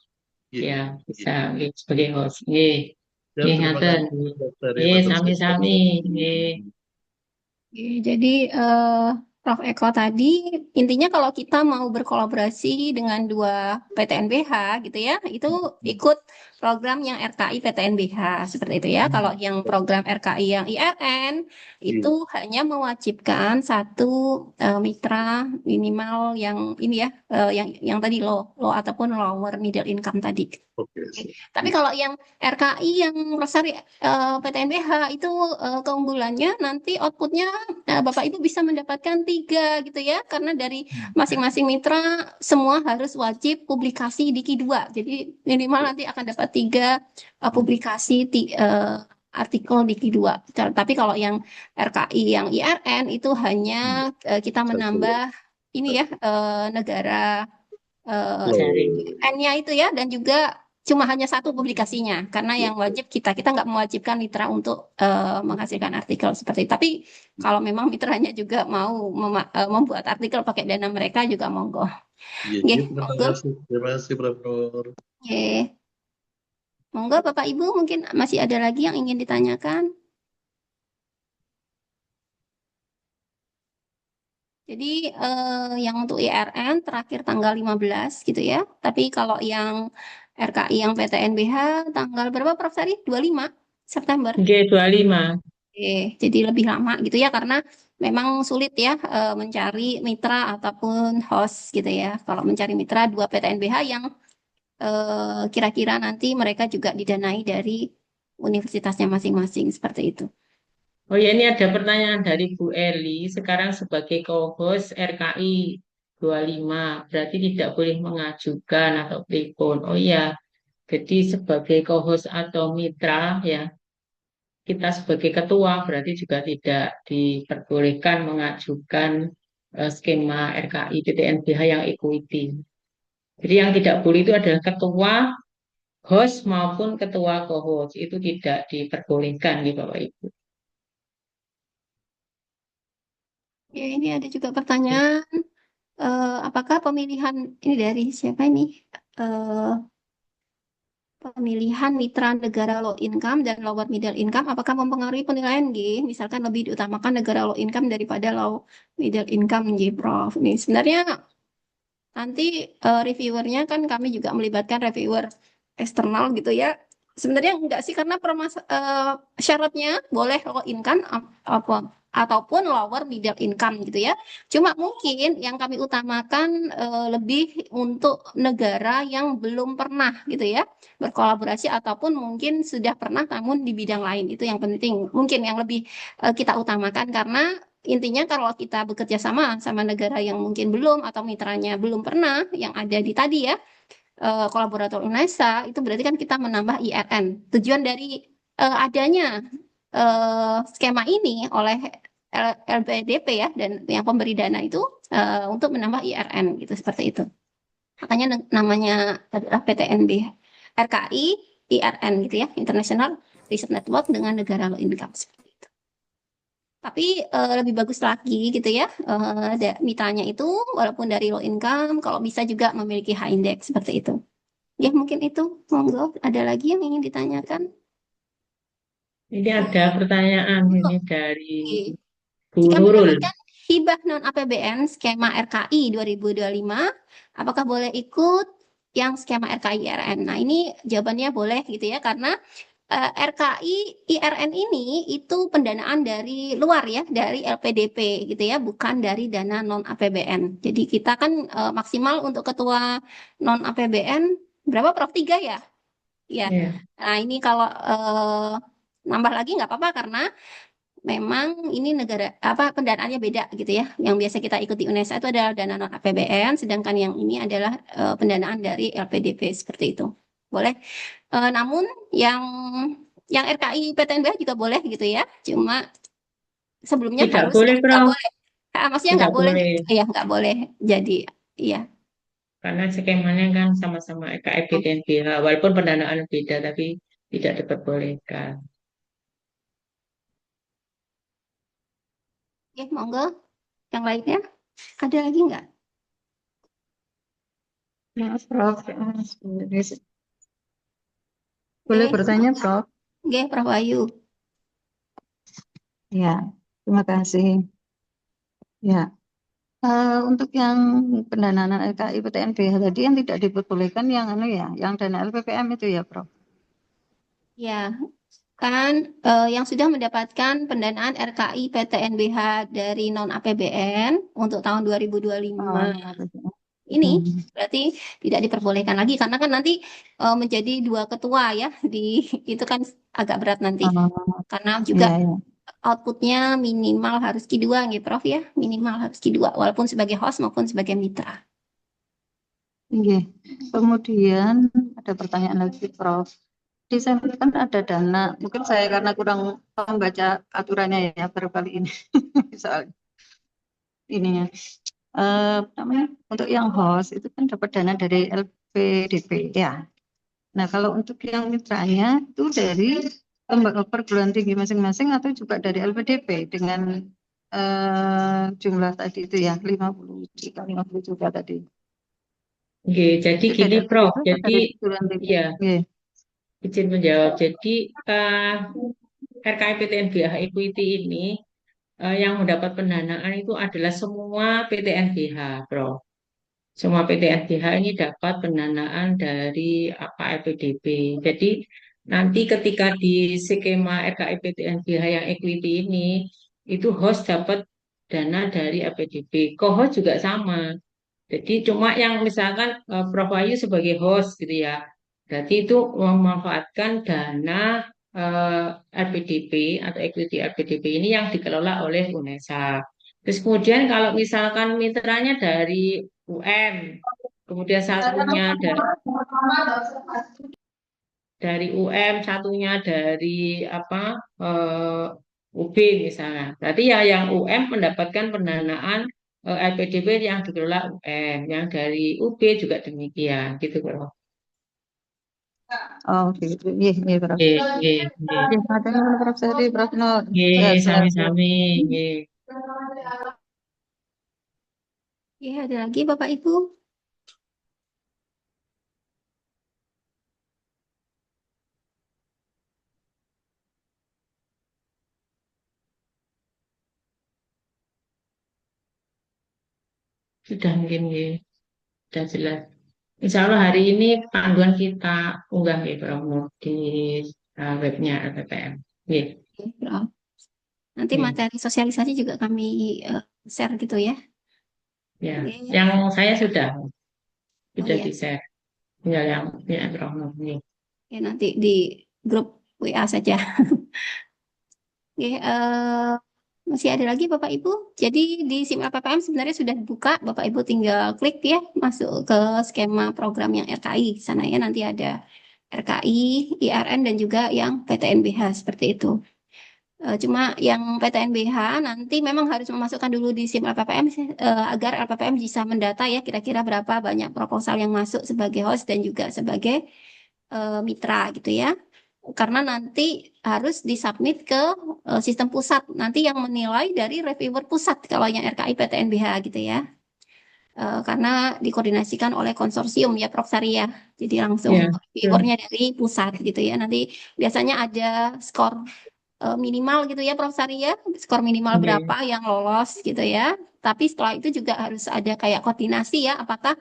S6: Iya,
S3: Ya,
S6: iya.
S3: bisa nggih sebagai host. Nggih.
S6: Ya,
S3: Nggih,
S6: terima
S3: ngaten.
S6: kasih Prof. Sari
S3: Nggih,
S6: matur
S3: sami-sami. Nggih.
S1: Oke, jadi Prof. Eko tadi intinya kalau kita mau berkolaborasi dengan dua PTNBH gitu ya, itu ikut program yang RKI PTNBH seperti itu ya. Kalau yang program RKI yang IRN itu hanya mewajibkan satu mitra minimal yang ini ya, yang tadi low ataupun lower middle income tadi.
S6: Oke.
S1: Tapi kalau yang RKI yang Rosari PTNBH itu keunggulannya nanti outputnya Bapak Ibu bisa mendapatkan 3 gitu ya, karena dari masing-masing mitra semua harus wajib publikasi di Q2. Jadi minimal nanti akan dapat 3 publikasi artikel di Q2. Tapi kalau yang RKI yang IRN itu hanya kita menambah ini ya negara N-nya itu ya, dan juga cuma hanya satu publikasinya karena yang wajib kita nggak mewajibkan mitra untuk menghasilkan artikel seperti itu. Tapi kalau memang mitranya juga mau membuat artikel pakai dana mereka juga monggo.
S6: Iya, terima
S1: Monggo.
S6: kasih Prof. Nur.
S1: Monggo Bapak Ibu mungkin masih ada lagi yang ingin ditanyakan. Jadi yang untuk IRN terakhir tanggal 15 gitu ya. Tapi kalau yang RKI yang PTNBH tanggal berapa Prof. Sari? 25 September.
S3: G25.
S1: Oke, jadi lebih lama gitu ya karena memang sulit ya mencari mitra ataupun host gitu ya. Kalau mencari mitra 2 PTNBH yang kira-kira nanti mereka juga didanai dari universitasnya masing-masing seperti itu.
S3: Oh ya, ini ada pertanyaan dari Bu Eli. Sekarang sebagai co-host RKI 25, berarti tidak boleh mengajukan atau telepon. Oh iya, jadi sebagai co-host atau mitra ya, kita sebagai ketua berarti juga tidak diperbolehkan mengajukan skema RKI PTNBH yang equity. Jadi yang tidak boleh itu adalah ketua host maupun ketua co-host. Itu tidak diperbolehkan nih Bapak Ibu.
S1: Ya, ini ada juga pertanyaan, apakah pemilihan ini dari siapa ini? Pemilihan mitra negara low income dan lower middle income, apakah mempengaruhi penilaian G? Misalkan lebih diutamakan negara low income daripada low middle income G, Prof. Ini sebenarnya nanti reviewernya kan kami juga melibatkan reviewer eksternal gitu ya. Sebenarnya enggak sih karena syaratnya boleh low income ataupun lower middle income gitu ya. Cuma mungkin yang kami utamakan lebih untuk negara yang belum pernah gitu ya berkolaborasi ataupun mungkin sudah pernah namun di bidang lain, itu yang penting. Mungkin yang lebih kita utamakan karena intinya kalau kita bekerja sama negara yang mungkin belum atau mitranya belum pernah yang ada di tadi ya kolaborator UNESA, itu berarti kan kita menambah IRN. Tujuan dari adanya skema ini oleh LPDP ya dan yang pemberi dana itu untuk menambah IRN gitu, seperti itu. Makanya namanya adalah PTNB RKI IRN gitu ya, International Research Network dengan negara low income. Tapi lebih bagus lagi gitu ya, mitranya itu walaupun dari low income, kalau bisa juga memiliki high index seperti itu. Ya mungkin itu, monggo. Ada lagi yang ingin ditanyakan?
S3: Ini ada pertanyaan ini dari
S1: Oke.
S3: Bu
S1: Jika
S3: Nurul.
S1: mendapatkan hibah non APBN skema RKI 2025, apakah boleh ikut yang skema RKI IRN? Nah ini jawabannya boleh gitu ya, karena RKI IRN ini itu pendanaan dari luar ya, dari LPDP gitu ya, bukan dari dana non APBN. Jadi kita kan maksimal untuk ketua non APBN berapa Prof? 3 ya? Ya.
S3: Ya.
S1: Nah ini kalau nambah lagi nggak apa-apa karena memang ini negara apa pendanaannya beda gitu ya. Yang biasa kita ikuti UNESA itu adalah dana non APBN, sedangkan yang ini adalah pendanaan dari LPDP seperti itu. Boleh. Namun yang RKI PTNBH juga boleh gitu ya. Cuma sebelumnya
S3: Tidak
S1: harus
S3: boleh,
S1: nggak
S3: Prof.
S1: boleh. Maksudnya
S3: Tidak
S1: nggak boleh,
S3: boleh.
S1: ya nggak boleh. Jadi iya.
S3: Karena skemanya kan sama-sama RKI PTNBH. Walaupun pendanaan beda, tapi tidak diperbolehkan.
S1: Oke, monggo. Yang lainnya ada lagi nggak?
S7: Maaf, Prof. Boleh
S1: Oke,
S7: bertanya, Prof?
S1: oke, Prof Ayu.
S7: Ya, terima kasih. Ya, untuk yang pendanaan RKI PTNBH tadi yang tidak diperbolehkan yang yang dana LPPM itu ya, Prof?
S1: Ya, kan yang sudah mendapatkan pendanaan RKI PTNBH dari non APBN untuk tahun 2025 ini berarti tidak diperbolehkan lagi karena kan nanti menjadi 2 ketua ya itu kan agak berat nanti karena juga
S7: Iya, iya.
S1: outputnya minimal harus Q2 gitu Prof ya, minimal harus Q2 walaupun sebagai host maupun sebagai mitra.
S7: Oke. Kemudian ada pertanyaan lagi, Prof. Di sana kan ada dana, mungkin saya karena kurang membaca aturannya ya baru kali ini soal ininya. Namanya untuk yang host itu kan dapat dana dari LPDP ya. Nah kalau untuk yang mitranya itu dari lembaga perguruan tinggi masing-masing atau juga dari LPDP dengan jumlah tadi itu ya 50 juta tadi.
S3: Oke, jadi
S7: Itu
S3: gini,
S7: dari
S3: Prof.
S7: LPDP atau
S3: Jadi,
S7: dari perguruan tinggi?
S3: ya,
S7: Iya.
S3: izin menjawab. Jadi, RKI PTNBH Equity ini yang mendapat pendanaan itu adalah semua PTNBH, Prof. Semua PTNBH ini dapat pendanaan dari apa LPDP. Jadi nanti ketika di skema RKI PTNBH yang equity ini itu host dapat dana dari LPDP. Co-host juga sama. Jadi cuma yang misalkan Prof Ayu sebagai host gitu ya. Berarti itu memanfaatkan dana LPDP atau equity LPDP ini yang dikelola oleh UNESA. Terus kemudian kalau misalkan mitranya dari UM, kemudian satunya dari UM, satunya dari apa UB misalnya. Berarti ya yang UM mendapatkan pendanaan LPDP yang dikelola UN, yang dari UB juga demikian, gitu, Prof.
S7: Oh, gitu. Iya, iya, Prof.
S3: Nggih, nggih, nggih.
S7: Iya, matur nuwun, Prof. Sari, Prof. Nur.
S3: Nggih,
S7: Sehat selalu.
S3: sami-sami, nggih.
S1: Ya, ada lagi Bapak Ibu?
S3: Sudah mungkin, nggih. Sudah jelas. Insya Allah hari ini panduan kita unggah, nggih, Prof. Nur, di webnya LPPM. Nggih,
S1: Oke, Prof. Nanti
S3: nggih.
S1: materi sosialisasi juga kami share gitu ya.
S3: Ya,
S1: Oke.
S3: yang saya sudah
S1: Oh ya,
S3: di-share. Tinggal yang punya Prof. Nur, nggih.
S1: ya nanti di grup WA saja. Oke, masih ada lagi Bapak Ibu. Jadi di SIM LPPM sebenarnya sudah dibuka. Bapak Ibu tinggal klik ya masuk ke skema program yang RKI. Di sana ya nanti ada RKI, IRN dan juga yang PTNBH seperti itu. Cuma yang PTNBH nanti memang harus memasukkan dulu di SIM LPPM agar LPPM bisa mendata ya kira-kira berapa banyak proposal yang masuk sebagai host dan juga sebagai mitra gitu ya. Karena nanti harus disubmit ke sistem pusat. Nanti yang menilai dari reviewer pusat kalau yang RKI PTNBH gitu ya. Karena dikoordinasikan oleh konsorsium ya Prof. Sari ya. Jadi langsung
S3: Ya,
S1: reviewernya dari pusat gitu ya. Nanti biasanya ada skor minimal gitu ya Prof. Sari ya. Skor minimal
S3: nggih.
S1: berapa yang lolos gitu ya. Tapi setelah itu juga harus ada kayak koordinasi ya. Apakah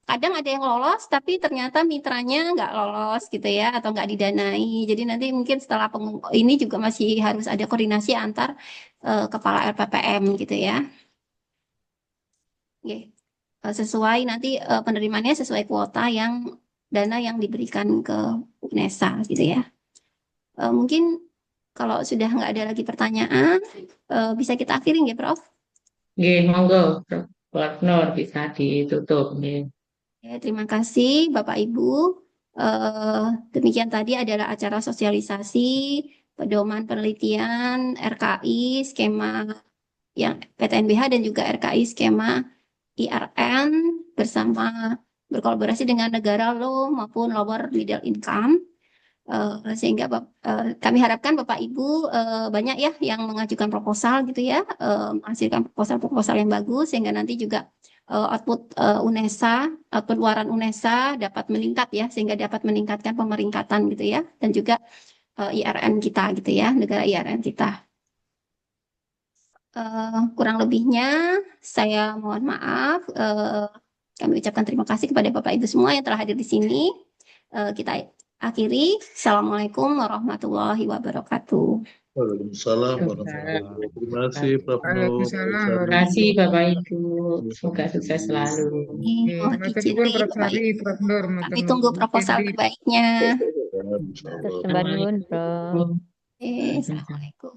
S1: kadang ada yang lolos tapi ternyata mitranya nggak lolos gitu ya atau nggak didanai. Jadi nanti mungkin setelah ini juga masih harus ada koordinasi antar kepala LPPM gitu ya. Oke. Sesuai nanti penerimaannya sesuai kuota yang dana yang diberikan ke UNESA gitu ya. Mungkin kalau sudah nggak ada lagi pertanyaan bisa kita akhiri ya Prof.
S3: Nggih, monggo, Prof. Nur bisa ditutup, nggih.
S1: Ya, terima kasih Bapak Ibu. Eh, Demikian tadi adalah acara sosialisasi pedoman penelitian RKI skema yang PTNBH dan juga RKI skema IRN bersama berkolaborasi dengan negara low maupun lower middle income. Sehingga kami harapkan Bapak Ibu banyak ya yang mengajukan proposal gitu ya, menghasilkan proposal-proposal yang bagus sehingga nanti juga output UNESA, output luaran UNESA dapat meningkat ya, sehingga dapat meningkatkan pemeringkatan gitu ya, dan juga IRN kita gitu ya, negara IRN kita. Kurang lebihnya saya mohon maaf. Kami ucapkan terima kasih kepada Bapak Ibu semua yang telah hadir di sini. Kita akhiri. Assalamualaikum warahmatullahi wabarakatuh.
S6: Waalaikumsalam warahmatullahi wabarakatuh. Terima kasih Prof. Nur.
S5: Waalaikumsalam
S3: Terima kasih Bapak Ibu. Semoga sukses selalu.
S1: Mohon
S5: Matur
S1: izin
S5: nuwun
S1: nih
S5: Prof.
S1: Bapak
S5: Sari,
S1: Ibu.
S5: Prof. Nur, matur
S1: Kami tunggu
S5: nuwun.
S1: proposal
S5: Jadi,
S1: terbaiknya.
S6: Insyaallah.
S7: Sembah nuwun, Prof.
S1: Assalamualaikum.